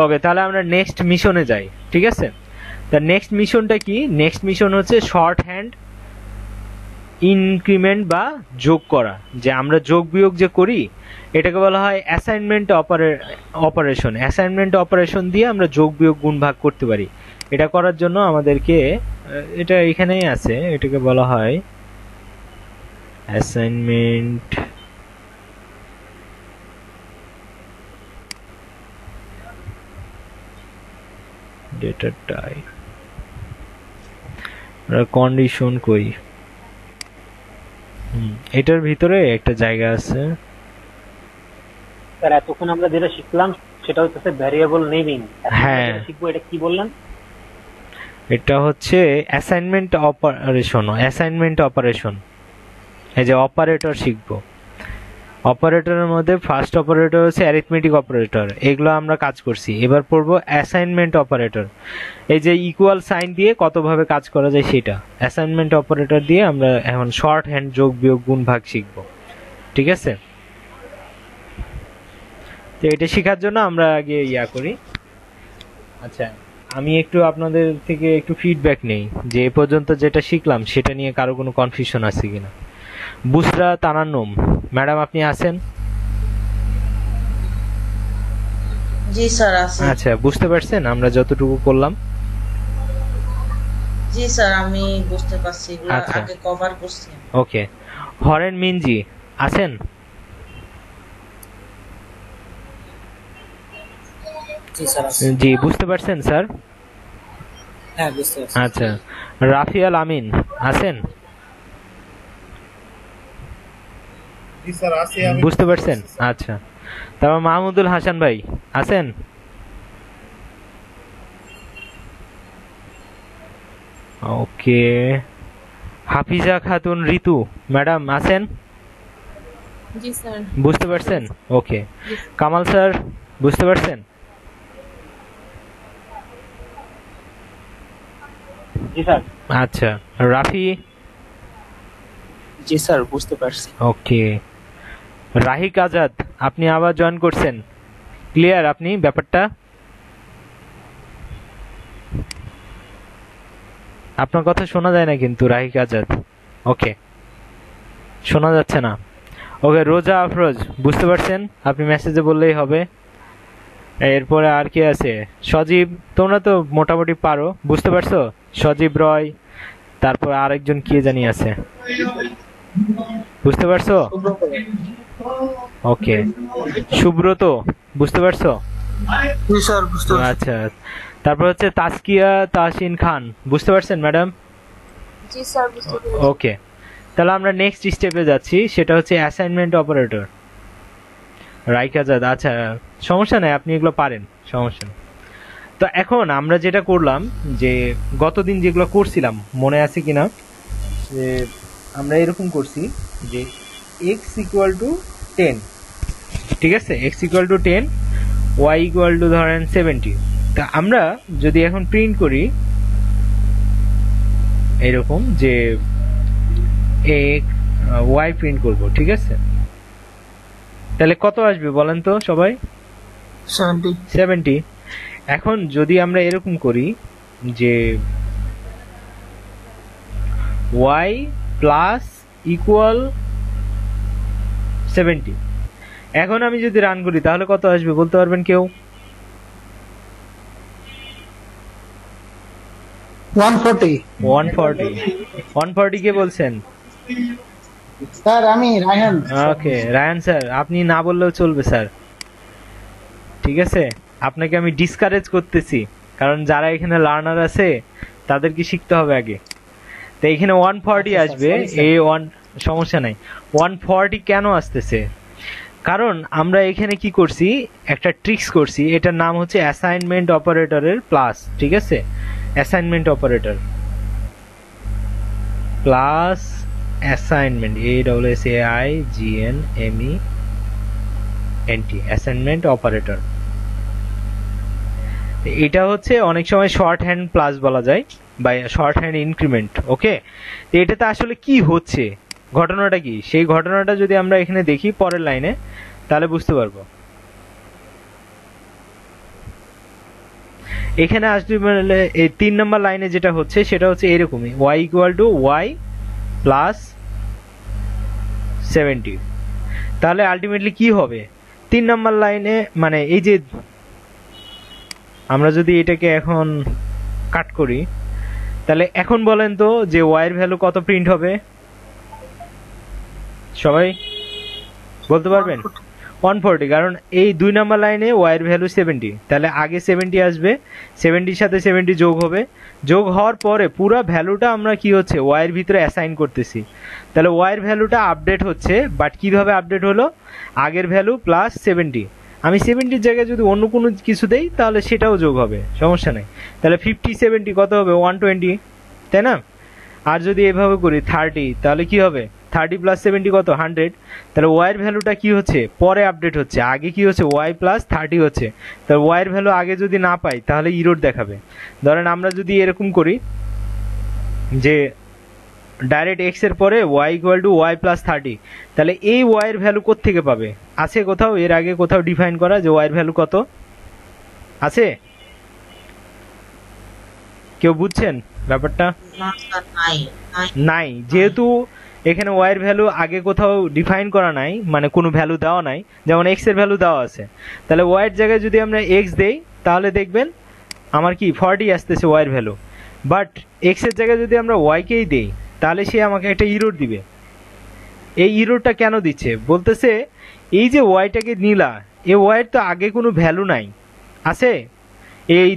ওকে, তাহলে আমরা নেক্সট মিশনে যাই। ঠিক আছে? তা নেক্সট মিশনটা কি? নেক্সট মিশন হচ্ছে শর্ট হ্যান্ড ইনক্রিমেন্ট বা যোগ করা। যে আমরা যোগ বিয়োগ যে করি এটাকে বলা হয় অ্যাসাইনমেন্ট অপারেশন। অ্যাসাইনমেন্ট অপারেশন দিয়ে আমরা যোগ বিয়োগ গুণ ভাগ করতে পারি। এটা করার জন্য আমাদেরকে, এটা এখানেই আছে, এটাকে বলা হয় অ্যাসাইনমেন্ট ডেটা টাইপ, কন্ডিশন কই, এটার ভিতরে একটা জায়গা আছে। স্যার এতক্ষণ আমরা যেটা শিখলাম সেটা হচ্ছে ভ্যারিয়েবল নেমিং। হ্যাঁ, শিখবো, এটা কি বললেন? এটা হচ্ছে অ্যাসাইনমেন্ট অপারেশন। অ্যাসাইনমেন্ট অপারেশন, এই যে অপারেটর শিখবো। অপারেটরের মধ্যে ফার্স্ট অপারেটর হচ্ছে অ্যারিথমেটিক অপারেটর, এগুলো আমরা কাজ করছি। এবার পড়বো অ্যাসাইনমেন্ট অপারেটর। এই যে ইকুয়াল সাইন দিয়ে কতভাবে কাজ করা যায় সেটা। অ্যাসাইনমেন্ট অপারেটর দিয়ে আমরা এখন শর্ট হ্যান্ড যোগ বিয়োগ গুণ ভাগ শিখবো। ঠিক আছে? তো এটা শেখার জন্য আমরা আগে করি। আচ্ছা, আমি একটু আপনাদের থেকে একটু ফিডব্যাক নেই যে এ পর্যন্ত যেটা শিখলাম সেটা নিয়ে কারো কোনো কনফিউশন আছে কিনা। বুসরা তানান্নুম ম্যাডাম, আপনি আছেন? জি স্যার আছি। আচ্ছা, বুঝতে পারছেন আমরা যতটুকু করলাম? জি স্যার আমি বুঝতে পারছি, এগুলো আচ্ছা। আগে কভার করছি। ওকে, হরেন মিনজি আছেন? জি স্যার আছি। জি, বুঝতে পারছেন স্যার? হ্যাঁ বুঝতে পারছি। আচ্ছা, রাফিয়াল আমিন আছেন? জি স্যার আছি। বুঝতে পারছেন? আচ্ছা, তারপর মাহমুদুল হাসান ভাই আছেন? ওকে, হাফিজা খাতুন ঋতু ম্যাডাম আছেন? জি স্যার। বুঝতে পারছেন? ওকে, কামাল স্যার বুঝতে পারছেন? জি স্যার। আচ্ছা, রাফি? জি স্যার বুঝতে পারছি। ওকে, রাহিক আজাদ আপনি আবার জয়েন করছেন, ক্লিয়ার আপনি ব্যাপারটা? আপনার কথা শোনা যায় না কিন্তু রাহিক আজাদ। ওকে, শোনা যাচ্ছে না। ওকে, রোজা আফরোজ বুঝতে পারছেন? আপনি মেসেজে বললেই হবে। এরপরে আর কি আছে? সজীব, তোমরা তো মোটামুটি পারো, বুঝতে পারছো? সজীব রয়, তারপর আরেকজন কি জানি আছে, বুঝতে পারছো? ওকে, সুব্রত বুঝতে পারছো? জি স্যার বুঝতে পারছি। আচ্ছা, তারপর হচ্ছে তাসকিয়া তাহসিন খান বুঝতে পারছেন ম্যাডাম? জি স্যার বুঝতে পেরেছি। ওকে, তাহলে আমরা নেক্সট স্টেপে যাচ্ছি, সেটা হচ্ছে অ্যাসাইনমেন্ট অপারেটর। রাইক আজাদ, আচ্ছা সমস্যা নেই, আপনি এগুলো পারেন, সমস্যা নেই। তো এখন আমরা যেটা করলাম, যে গতদিন যেগুলো করছিলাম মনে আছে কিনা, যে আমরা এরকম করছি যে x ইকুয়াল টু 10, ঠিক আছে? x equal to 10, y equal to ধরেন 70। তা আমরা যদি এখন প্রিন্ট করি এরকম যে y প্রিন্ট করব, ঠিক আছে? তাহলে কত আসবে বলেন তো সবাই? 70। এখন যদি আমরা এরকম করি যে y প্লাস ইকুয়াল 70, এখন আমি যদি রান করি তাহলে কত আসবে বলতে পারবেন কেউ? 140 140 কে বলছেন? স্যার আমি রায়হান। ওকে রায়ান স্যার, আপনি না বললেও চলবে স্যার, ঠিক আছে? আপনাকে আমি ডিসকারেজ করতেছি, কারণ যারা এখানে লার্নার আছে তাদেরকে শিখতে হবে আগে। তো এখানে 140 আসবে, এই সমস্যা নাই। 140 কেন আসতেছে? কারণ আমরা এখানে কি করছি, একটা ট্রিক্স করছি, এটার নাম হচ্ছে অ্যাসাইনমেন্ট অপারেটরের প্লাস, ঠিক আছে? Assignment operator plus assignment, ASSAIGNMENT, assignment operator. এটা হচ্ছে অনেক সময় শর্ট হ্যান্ড প্লাস বলা যায় বা শর্ট হ্যান্ড ইনক্রিমেন্ট। ওকে, তো এটাতে আসলে কি হচ্ছে, ঘটনাটা কি, সেই ঘটনাটা যদি আমরা এখানে দেখি পরের লাইনে, তাহলে বুঝতে পারবো। এখানে আসলে এই 3 নম্বর লাইনে যেটা হচ্ছে সেটা হচ্ছে এরকমই, y = y প্লাস 70। তাহলে আলটিমেটলি কি হবে 3 নম্বর লাইনে, মানে এই যে আমরা যদি এটাকে এখন কাট করি, তাহলে এখন বলেন তো যে y এর ভ্যালু কত প্রিন্ট হবে? সবাই বলতে পারবেন? 140, কারণ এই 2 নম্বর লাইনে y এর ভ্যালু 70, তাহলে আগে 70 আসবে, 70 সাথে 70 যোগ হবে, যোগ হওয়ার পরে পুরো ভ্যালুটা আমরা কি হচ্ছে y এর ভিতরে অ্যাসাইন করতেছি। তাহলে y এর ভ্যালুটা আপডেট হচ্ছে, বাট কিভাবে আপডেট হলো, আগের ভ্যালু প্লাস 70, আমি 70 জায়গায় যদি অন্য কোনো কিছু দেই তাহলে সেটাও যোগ হবে, সমস্যা নাই। তাহলে 50 70 কত হবে? 120, তাই না? আর যদি এভাবে করি 30, তাহলে কি হবে 30 প্লাস 70 কত? 100। তাহলে y এর ভ্যালুটা কি হচ্ছে, পরে আপডেট হচ্ছে, আগে কি হচ্ছে y প্লাস 30 হচ্ছে। তাহলে y এর ভ্যালু আগে যদি না পাই তাহলে ইরর দেখাবে। ধরেন আমরা যদি এরকম করি যে ডাইরেক্ট x এর পরে y = y প্লাস 30, তাহলে এই y এর ভ্যালু কোত্থেকে পাবে? আছে কোথাও এর আগে কোথাও ডিফাইন করা যে y এর ভ্যালু কত আছে? কেউ বুঝছেন ব্যাপারটা? না স্যার, নাই নাই। নাই, যেহেতু এখানে y এর ভ্যালু আগে কোথাও ডিফাইন করা নাই, মানে কোনো ভ্যালু দেওয়া নাই, যেমন x এর ভ্যালু দেওয়া আছে, তাহলে y এর জায়গায় যদি আমরা x দেই তাহলে দেখবেন আমার কি 40 আসতেছে y এর ভ্যালু। বাট x এর জায়গায় যদি আমরা y কেই দেই তাহলে সে আমাকে একটা ইরর দিবে। এই ইররটা কেন দিচ্ছে? বলতেছে এই যে ওয়াইটাকে নিলা, এই ওয়াইয়ের তো আগে কোনো ভ্যালু নাই, আছে? এই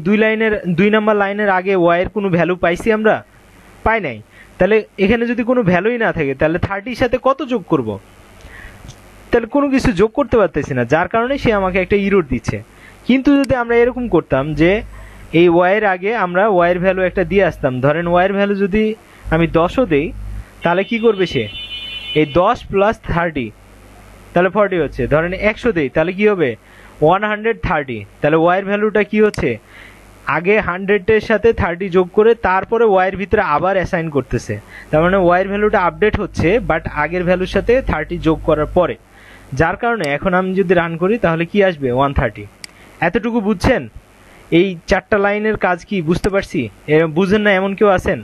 2 নাম্বার লাইনের আগে ওয়াইয়ের কোনো ভ্যালু পাইছি আমরা? পাই নাই। তাহলে এখানে যদি কোনো ভ্যালুই না থাকে তাহলে 30 সাথে কত যোগ করব? তাহলে কোনো কিছু যোগ করতে পারতেছি না, যার কারণে সে আমাকে একটা ইরর দিচ্ছে। কিন্তু যদি আমরা এরকম করতাম যে এই ওয়াইয়ের আগে আমরা ওয়াইয়ের ভ্যালু একটা দিয়ে আসতাম, ধরেন ওয়াইয়ের ভ্যালু যদি আমি 10ও দেই, তাহলে কি করবে সে? এই 10 প্লাস 30 তাহলে 40 হচ্ছে। ধরেন 100 দেই তাহলে কি হবে? 130। তাহলে ওয়াইয়ের ভ্যালুটা কি হচ্ছে, আগে 100 এর সাথে 30 যোগ করে তারপরে ওয়াইয়ের ভিতরে আবার অ্যাসাইন করতেছে। তার মানে ওয়াইয়ের ভ্যালুটা আপডেট হচ্ছে, বাট আগের ভ্যালুর সাথে 30 যোগ করার পরে, যার কারণে এখন আমি যদি রান করি তাহলে কি আসবে? 130। এতটুকু বুঝছেন? এই 4টা লাইনের কাজ কি বুঝতে পারছি? বুঝেন না এমন কেউ আছেন?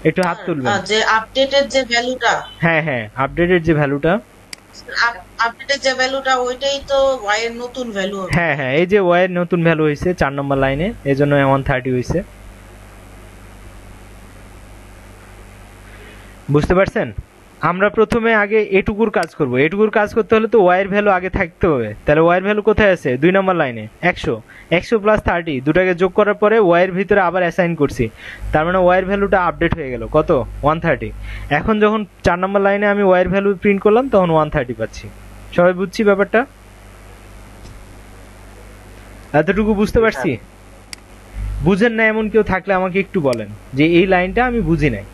একটু হাত তুলবেন। যে আপডেটেড যে ভ্যালুটা, হ্যাঁ হ্যাঁ, আপডেটেড যে ভ্যালুটা, আপডেটেড যে ভ্যালুটা ওইটাই তো y এর নতুন ভ্যালু হবে। হ্যাঁ হ্যাঁ, এই যে y এর নতুন ভ্যালু হয়েছে 4 নম্বর লাইনে, এজন্য 130 হয়েছে। বুঝতে পারছেন? আমরা প্রথমে আগে এটুকুর কাজ করব। এটুকুর কাজ করতে হলে তো y এর ভ্যালু আগে থাকতে হবে। তাহলে y এর ভ্যালু কোথায় আছে? 2 নম্বর লাইনে 100। 100 প্লাস 30 দুটাকে যোগ করার পরে y এর ভিতরে আবার অ্যাসাইন করছি, তার মানে y এর ভ্যালুটা আপডেট হয়ে গেল কত? 130। এখন যখন 4 নম্বর লাইনে আমি y এর ভ্যালু প্রিন্ট করলাম তখন 130 পাচ্ছি। সবাই বুঝছি ব্যাপারটা? এতটুকু বুঝতে পারছি? বুঝেন না এমন কেউ থাকলে আমাকে একটু বলেন যে এই লাইনটা আমি বুঝি নাই,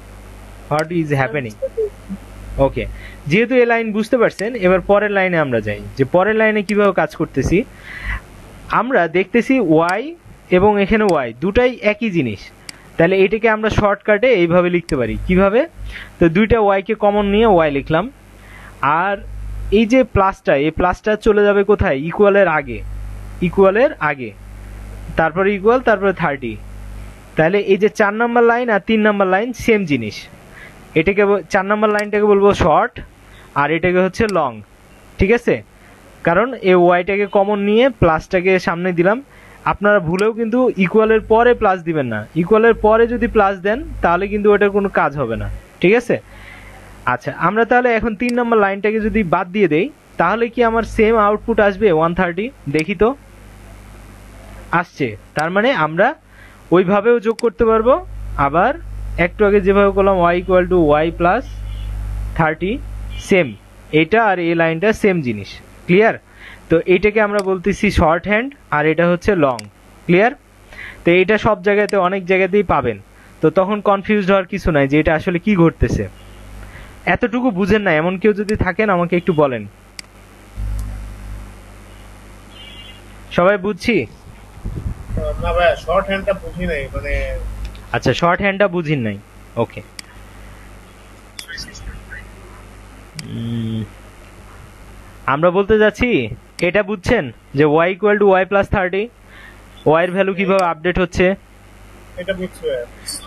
হোয়াট ইজ হ্যাপেনিং। ওকে, যেহেতু এই লাইন বুঝতে পারছেন, এবার পরের লাইনে আমরা যাই যে পরের লাইনে কিভাবে কাজ করতেছি। আমরা দেখতেছি y এবং এখানে y দুটাই একই জিনিস, তাহলে এটাকে আমরা শর্টকাটে এইভাবে লিখতে পারি। কিভাবে? তো দুইটা y কে কমন নিয়ে y লিখলাম, আর এই যে প্লাসটা, এই প্লাসটা চলে যাবে কোথায়? ইকুয়ালের আগে, ইকুয়ালের আগে, তারপরে ইকুয়াল, তারপরে 30। তাহলে এই যে 4 নম্বর লাইন আর 3 নম্বর লাইন সেম জিনিস। এটাকে 4 নম্বর লাইনটাকে বলবো শর্ট আর এটাকে হচ্ছে লং, ঠিক আছে? কারণ এই ওয়াইটাকে কমন নিয়ে প্লাসটাকে সামনে দিলাম, আপনারা ভুলেও কিন্তু ইকুয়ালের পরে প্লাস দিবেন না। ইকুয়ালের পরে যদি প্লাস দেন তাহলে কিন্তু ওটার কোনো কাজ হবে না, ঠিক আছে? আচ্ছা, আমরা তাহলে এখন 3 নম্বর লাইনটাকে যদি বাদ দিয়ে দেই তাহলে কি আমার সেম আউটপুট আসবে 130? দেখি তো, আসছে। তার মানে আমরা ওইভাবেও যোগ করতে পারবো, আবার একটু আগে যেভাবে করলাম y equal to y plus 30 same, এটা আর এই লাইনটা সেম জিনিস। ক্লিয়ার? তো এইটাকে আমরা বলতেছি শর্ট হ্যান্ড আর এটা হচ্ছে লং। ক্লিয়ার? তো এটা সব জায়গাতে অনেক জায়গাতেই পাবেন, তো তখন কনফিউজড হওয়ার কিছু নাই যে এটা আসলে কি ঘটতেছে। এতটুকু বুঝেন না এমন কেউ যদি থাকেন আমাকে একটু বলেন। সবাই বুঝছি? না ভাই, শর্ট হ্যান্ডটা বুঝি নাই, মানে আচ্ছা, শর্ট হ্যান্ডটা বুঝিন নাই, ওকে। আমরা বলতে যাচ্ছি এটা বুঝছেন যে y equal to y plus 30, y এর ভ্যালু কিভাবে আপডেট হচ্ছে। এটা বুঝছি।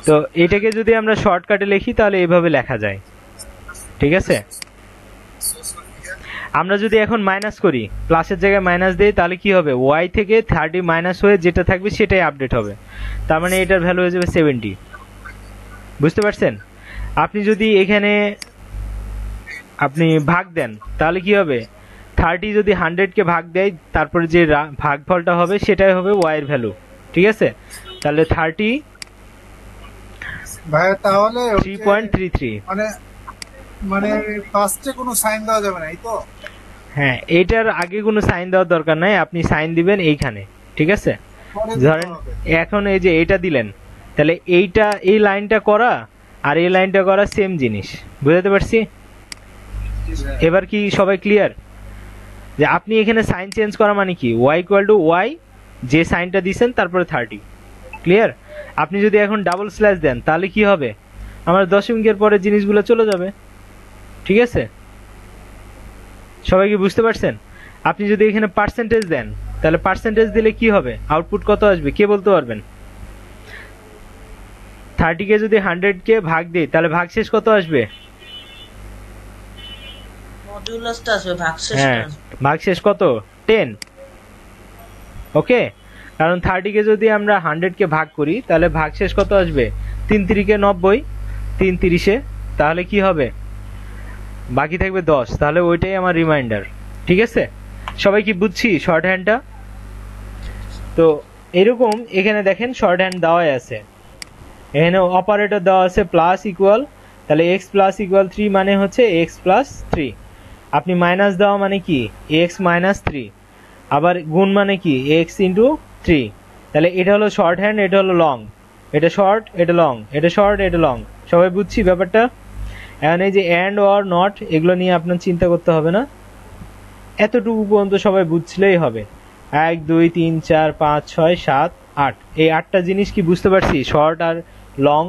তো এটাকে যদি আমরা শর্টকাটে লিখি তাহলে এইভাবে লেখা যায়, ঠিক আছে? আমরা যদি এখন মাইনাস করি, প্লাসের জায়গায় মাইনাস দিই, তাহলে কি হবে? y থেকে 30 মাইনাস হয়ে যেটা থাকবে সেটাই আপডেট হবে। তার মানে এটার ভ্যালু হয়ে যাবে 70। বুঝতে পারছেন? আপনি যদি এখানে আপনি ভাগ দেন তাহলে কি হবে? 30 যদি 100-কে ভাগ দেয় তারপরে যে ভাগফলটা হবে সেটাই হবে y এর ভ্যালু, ঠিক আছে? তাহলে 30 ভাই তাহলে 3.33, মানে মানে ফার্স্টে কোনো সাইন দেওয়া যাবে না, এই তো? হ্যাঁ, এইটার আগে কোনো সাইন দেওয়ার দরকার নাই, আপনি সাইন দিবেন এইখানে, ঠিক আছে? ধরেন এখন এই যে এইটা দিলেন, তাহলে এইটা এই লাইনটা করা আর এই লাইনটা করা সেম জিনিস, বুঝতে পারছি? এবার কি সবাই ক্লিয়ার যে আপনি এখানে সাইন চেঞ্জ করা মানে কি? y ইকুয়াল টু y, যে সাইনটা দিবেন তারপরে 30। ক্লিয়ার? আপনি যদি এখন ডাবল স্ল্যাশ দেন তাহলে কি হবে? আমার দশমিকের পরে জিনিসগুলো চলে যাবে, ঠিক আছে? সবাই কি বুঝতে পারছেন? আপনি যদি এখানে পার্সেন্টেজ দেন তাহলে পার্সেন্টেজ দিলে কি হবে? আউটপুট কত আসবে কে বলতে পারবেন? 30-কে যদি 100-কে ভাগ দেই তাহলে ভাগশেষ কত আসবে? মডুলাসটা আসবে, ভাগশেষ হ্যাঁ, ভাগশেষ কত? 10। ওকে, কারণ 30-কে যদি আমরা 100-কে ভাগ করি তাহলে ভাগশেষ কত আসবে? 3 3-কে 90, 3 30-এ, তাহলে কি হবে? বাকি থাকবে 10। তাহলে ওইটাই আমার রিমাইন্ডার, ঠিক আছে? সবাই কি বুঝছি শর্ট হ্যান্ডটা? তো এরকম এখানে দেখেন শর্ট হ্যান্ড দেওয়াই আছে, এখানে অপারেটর দেওয়া আছে প্লাস ইকুয়াল, তাহলে x প্লাস ইকুয়াল 3 মানে হচ্ছে x প্লাস 3। আপনি মাইনাস দেওয়া মানে কি? x minus 3। আবার গুণ মানে কি? x into 3। তাহলে এটা হলো শর্ট হ্যান্ড, এটা হলো লং, এটা শর্ট, এটা লং, এটা শর্ট, এটা লং। সবাই বুঝছি ব্যাপারটা? এখন এই যে অ্যান্ড অর নট এগুলো নিয়ে আপনার চিন্তা করতে হবে না, এতটুকু পর্যন্ত সবাই বুঝলেই হবে। 1 2 3 4 5 6 7 8, এই 8টা জিনিস কি বুঝতে পারছি? শর্ট আর লং।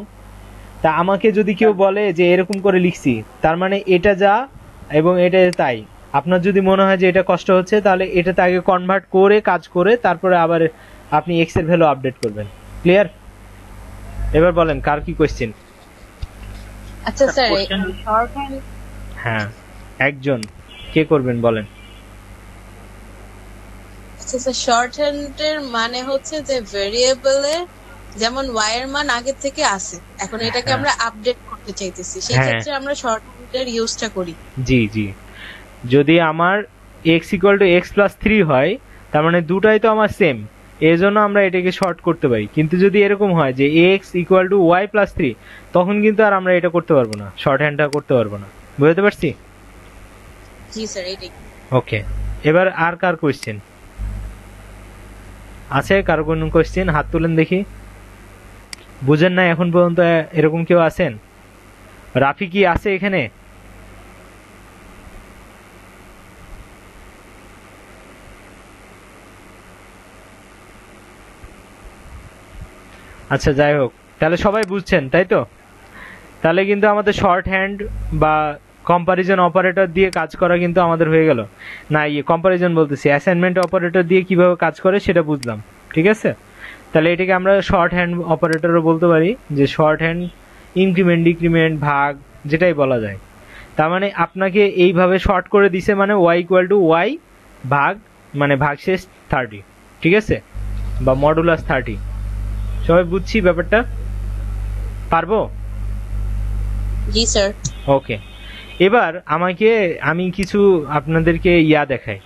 তা আমাকে যদি কেউ বলে যে এরকম করে লিখছি, তার মানে এটা যা এবং এটা তাই। আপনার যদি মনে হয় যে এটা কষ্ট হচ্ছে তাহলে এটাতে আগে কনভার্ট করে কাজ করে তারপরে আবার আপনি এক্স এর ভ্যালু আপডেট করবেন। ক্লিয়ার? এবার বলেন কার কি কোশ্চেন? আচ্ছা স্যার, শর্ট হ্যান্ড হ্যাঁ, একজন কে করবেন বলেন। আচ্ছা স্যার, শর্ট হ্যান্ডের মানে হচ্ছে যে ভেরিয়েবলে যেমন y এর মান আগে থেকে আছে, এখন এটাকে আমরা আপডেট করতে চাইতেছি, সেই ক্ষেত্রে আমরা শর্ট হ্যান্ডের ইউজটা করি। জি জি, যদি আমার x equal to x plus 3 হয় তার মানে দুটাই তো আমার সেম, এই জন্য আমরা এটাকে শর্ট করতে পারি। কিন্তু যদি এরকম হয় যে x equal to y plus 3, তখন কিন্তু আর আমরা এটা করতে পারবো না, শর্ট হ্যান্ডটা করতে পারবো না। বুঝতে পারছি? জি স্যার, এটাই। ওকে, এবার আর কার কোশ্চেন আছে? কার কোন কোশ্চেন? হাত তুলেন দেখি। বুঝেন না এখন পর্যন্ত এরকম কেউ আছেন? রাফি কি আছে এখানে? আচ্ছা, যাই হোক, তাহলে সবাই বুঝছেন তাই তো? তাহলে কিন্তু আমাদের শর্ট হ্যান্ড বা কম্পারিজন অপারেটর দিয়ে কাজ করা কিন্তু আমাদের হয়ে গেল। না, কম্পারিজন বলতেছি, অ্যাসাইনমেন্ট অপারেটর দিয়ে কিভাবে কাজ করে সেটা বুঝলাম, ঠিক আছে? তাহলে এটাকে আমরা শর্ট হ্যান্ড অপারেটরও বলতে পারি, যে শর্ট হ্যান্ড ইনক্রিমেন্ট, ডিক্রিমেন্ট, ভাগ, যেটাই বলা যায়। তার মানে আপনাকে এইভাবে শর্ট করে দিছে, মানে y ইকুয়াল টু y ভাগ, মানে ভাগশেষ 30, ঠিক আছে? বা মডুলাস 30। সবাই বুঝছি ব্যাপারটা? পারবো? জি স্যার। ওকে, এবার আমি কিছু আপনাদেরকে দেখাই।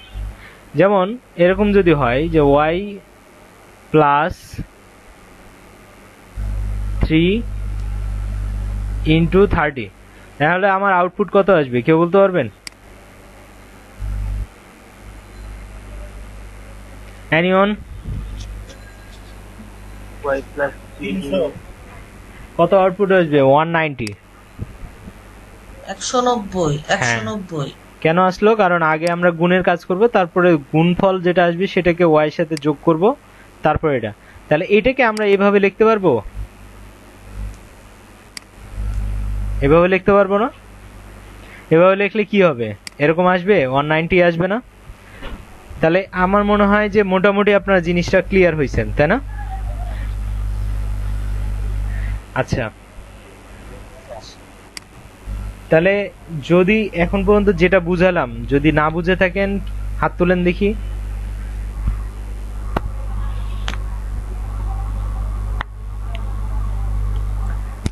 যেমন এরকম যদি হয় যে y প্লাস 3 ইন্টু 30, তাহলে আমার আউটপুট কত আসবে কেউ বলতে পারবেন? এনিওন? y প্লাস 300 কত আউটপুট আসবে? 190। 190 কেন আসলো? কারণ আগে আমরা গুণের কাজ করব, তারপরে গুণফল যেটা আসবে সেটাকে y এর সাথে যোগ করব, তারপর এটা। তাহলে এটাকে আমরা এভাবে লিখতে পারবো? এভাবে লিখতে পারবো না? এভাবে লিখলে কি হবে? এরকম আসবে, 190 আসবে না? তাহলে আমার মনে হয় যে মোটামুটি আপনারা জিনিসটা ক্লিয়ার হয়েছেন, তাই না? আচ্ছা, তাহলে যদি এখন পর্যন্ত যেটা বুঝালাম যদি না বুঝে থাকেন হাত তুলেন দেখি।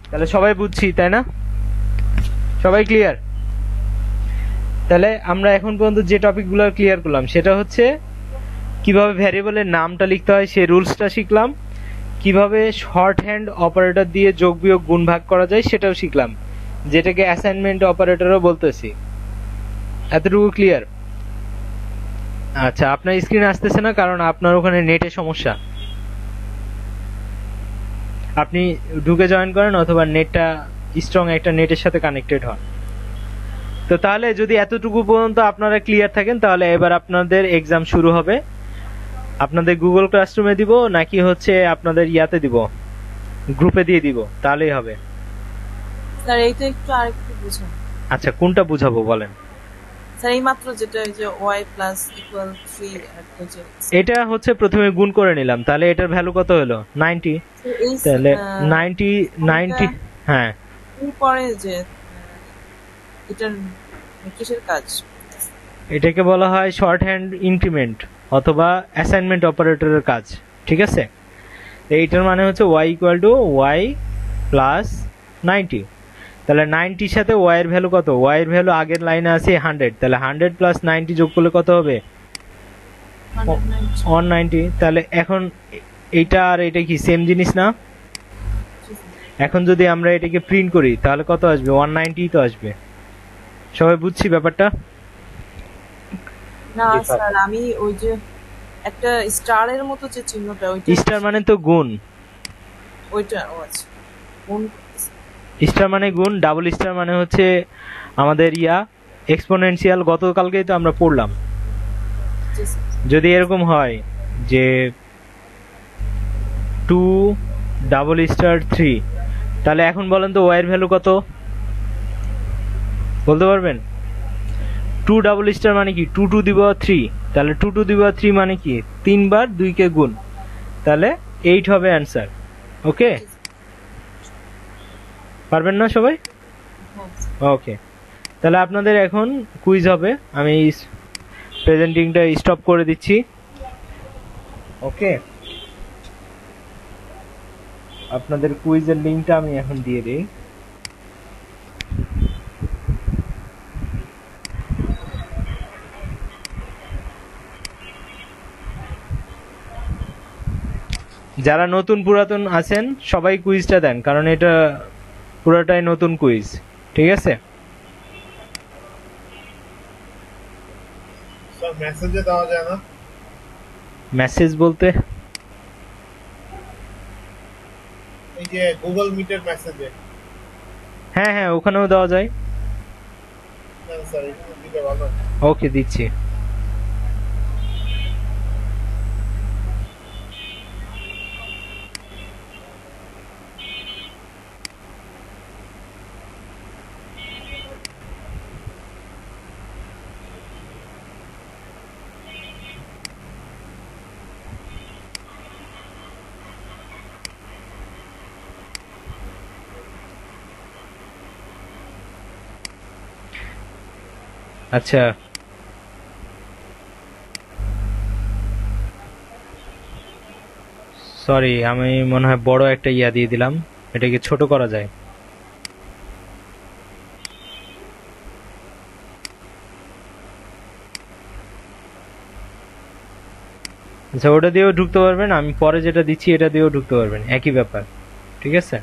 তাহলে সবাই বুঝছি, তাই না? সবাই ক্লিয়ার? তাহলে আমরা এখন পর্যন্ত যে টপিকগুলো ক্লিয়ার করলাম সেটা হচ্ছে কিভাবে ভ্যারিয়েবলের নামটা লিখতে হয় সেই রুলসটা শিখলাম, কিভাবে শর্ট হ্যান্ড অপারেটর দিয়ে যোগ বিয়োগ গুণ ভাগ করা যায় সেটাও শিখলাম, যেটাকে অ্যাসাইনমেন্ট অপারেটরও বলতেছি। এতটুকু ক্লিয়ার? আচ্ছা, আপনার স্ক্রিন আসতেছে না কারণ আপনার ওখানে নেটের সমস্যা। আপনি ঢুকে জয়েন করেন অথবা নেটটা স্ট্রং একটা নেটের সাথে কানেক্টেড হন। তো তাহলে যদি এতটুকু পর্যন্ত আপনারা ক্লিয়ার থাকেন তাহলে এবার আপনাদের এক্সাম শুরু হবে। আপনাদের গুগল ক্লাসরুমে দিব নাকি হচ্ছে আপনাদের দিব, গ্রুপে দিয়ে দিব, তাহলেই হবে? স্যার এইটা একটু আরেকটু বুঝুন। আচ্ছা, কোনটা বুঝাবো বলেন? স্যার এই মাত্র যেটা এই যে y প্লাস ইকুয়াল 3 একটা যে এটা হচ্ছে প্রথমে গুণ করে নিলাম, তাহলে এটার ভ্যালু কত হলো? 90। তাহলে 90 হ্যাঁ, পরে যে এটার কিসের কাজ? এটাকে বলা হয় শর্ট হ্যান্ড ইনক্রিমেন্ট অথবা অ্যাসাইনমেন্ট অপারেটরের কাজ, ঠিক আছে? এইটার মানে হচ্ছে y equal to y plus 90। তাহলে 90 সাথে y এর ভ্যালু কত? y এর ভ্যালু আগের লাইনে আছে 100, তাহলে 100 প্লাস 90 যোগ করলে কত হবে? 190। তাহলে এখন এইটা আর এটা কি সেম জিনিস না? এখন যদি আমরা এটাকে প্রিন্ট করি তাহলে কত আসবে? 190 তো আসবে। সবাই বুঝছি ব্যাপারটা? না স্যার, আমি ওই যে একটা স্টারের মতো যে চিহ্নটা ওইটা স্টার মানে তো গুণ, ওইটা আছে কোন স্টার মানে গুণ, ডাবল স্টার মানে হচ্ছে আমাদের এক্সপোনেনশিয়াল। গতকালকেই তো আমরা পড়লাম। যদি এরকম হয় যে 2 ডাবল স্টার 3, তাহলে এখন বলেন তো y এর ভ্যালু কত বলতে পারবেন? 2 ডাবল স্টার মানে কি? 2 টু দি পাওয়ার 3, তাহলে 2 টু দি পাওয়ার 3 মানে কি? 3 বার 2 কে গুণ, তাহলে 8 হবে অ্যান্সার। ওকে, পারবেন না সবাই? ওকে, তাহলে আপনাদের এখন কুইজ হবে। আমি প্রেজেন্টিংটা স্টপ করে দিচ্ছি। ওকে, আপনাদের কুইজের লিংকটা আমি এখন দিয়ে দিই। যারা নতুন পুরাতন আছেন সবাই কুইজটা দেন, কারণ এটা পুরোটাই নতুন কুইজ, ঠিক আছে? স্যার মেসেজে দেওয়া যায় না? মেসেজ বলতে এই যে গুগল মিটের মেসেজে। হ্যাঁ হ্যাঁ, ওখানেও দেওয়া যায়। না স্যার, একটু দিতে ভালো। ওকে, দিচ্ছি। আচ্ছা, সরি, আমি মনে হয় বড় একটা ইয়া দিয়ে দিলাম, এটাকে ছোট করা যায়। আচ্ছা, ওটা দিয়েও ঢুকতে পারবেন, আমি পরে যেটা দিচ্ছি এটা দিয়েও ঢুকতে পারবেন, একই ব্যাপার। ঠিক আছে,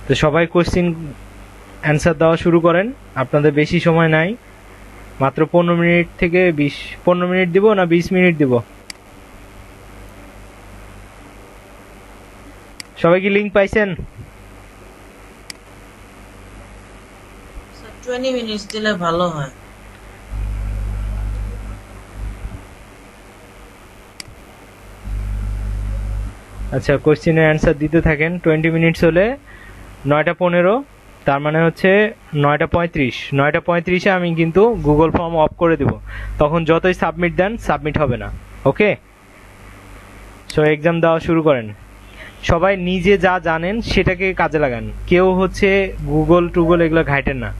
তো সবাই কোশ্চিন অ্যান্সার দেওয়া শুরু করেন, আপনাদের বেশি সময় নাই, মাত্র 15 মিনিট থেকে 15 মিনিট দিব না 20 মিনিট দিব? সবাই কি লিংক পাইছেন? 20 মিনিট দিলে ভালো হয়। আচ্ছা, কোশ্চেনের অ্যান্সার দিতে থাকেন। 20 মিনিটস হলে 9:15, তার মানে হচ্ছে 9:35। 9:35-এ আমি কিন্তু গুগল ফর্ম অফ করে দিব, তখন যতই সাবমিট দেন সাবমিট হবে না। ওকে, সো এক্সাম দেওয়া শুরু করেন। সবাই নিজে যা জানেন সেটাকে কাজে লাগান, কেউ হচ্ছে গুগল টুগল এগুলো ঘাইটেন না,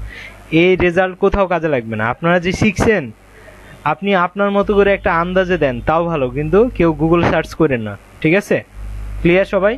এই রেজাল্ট কোথাও কাজে লাগবে না। আপনারা যে শিখছেন আপনি আপনার মতো করে একটা আন্দাজে দেন, তাও ভালো, কিন্তু কেউ গুগল সার্চ করেন না। ঠিক আছে, ক্লিয়ার সবাই?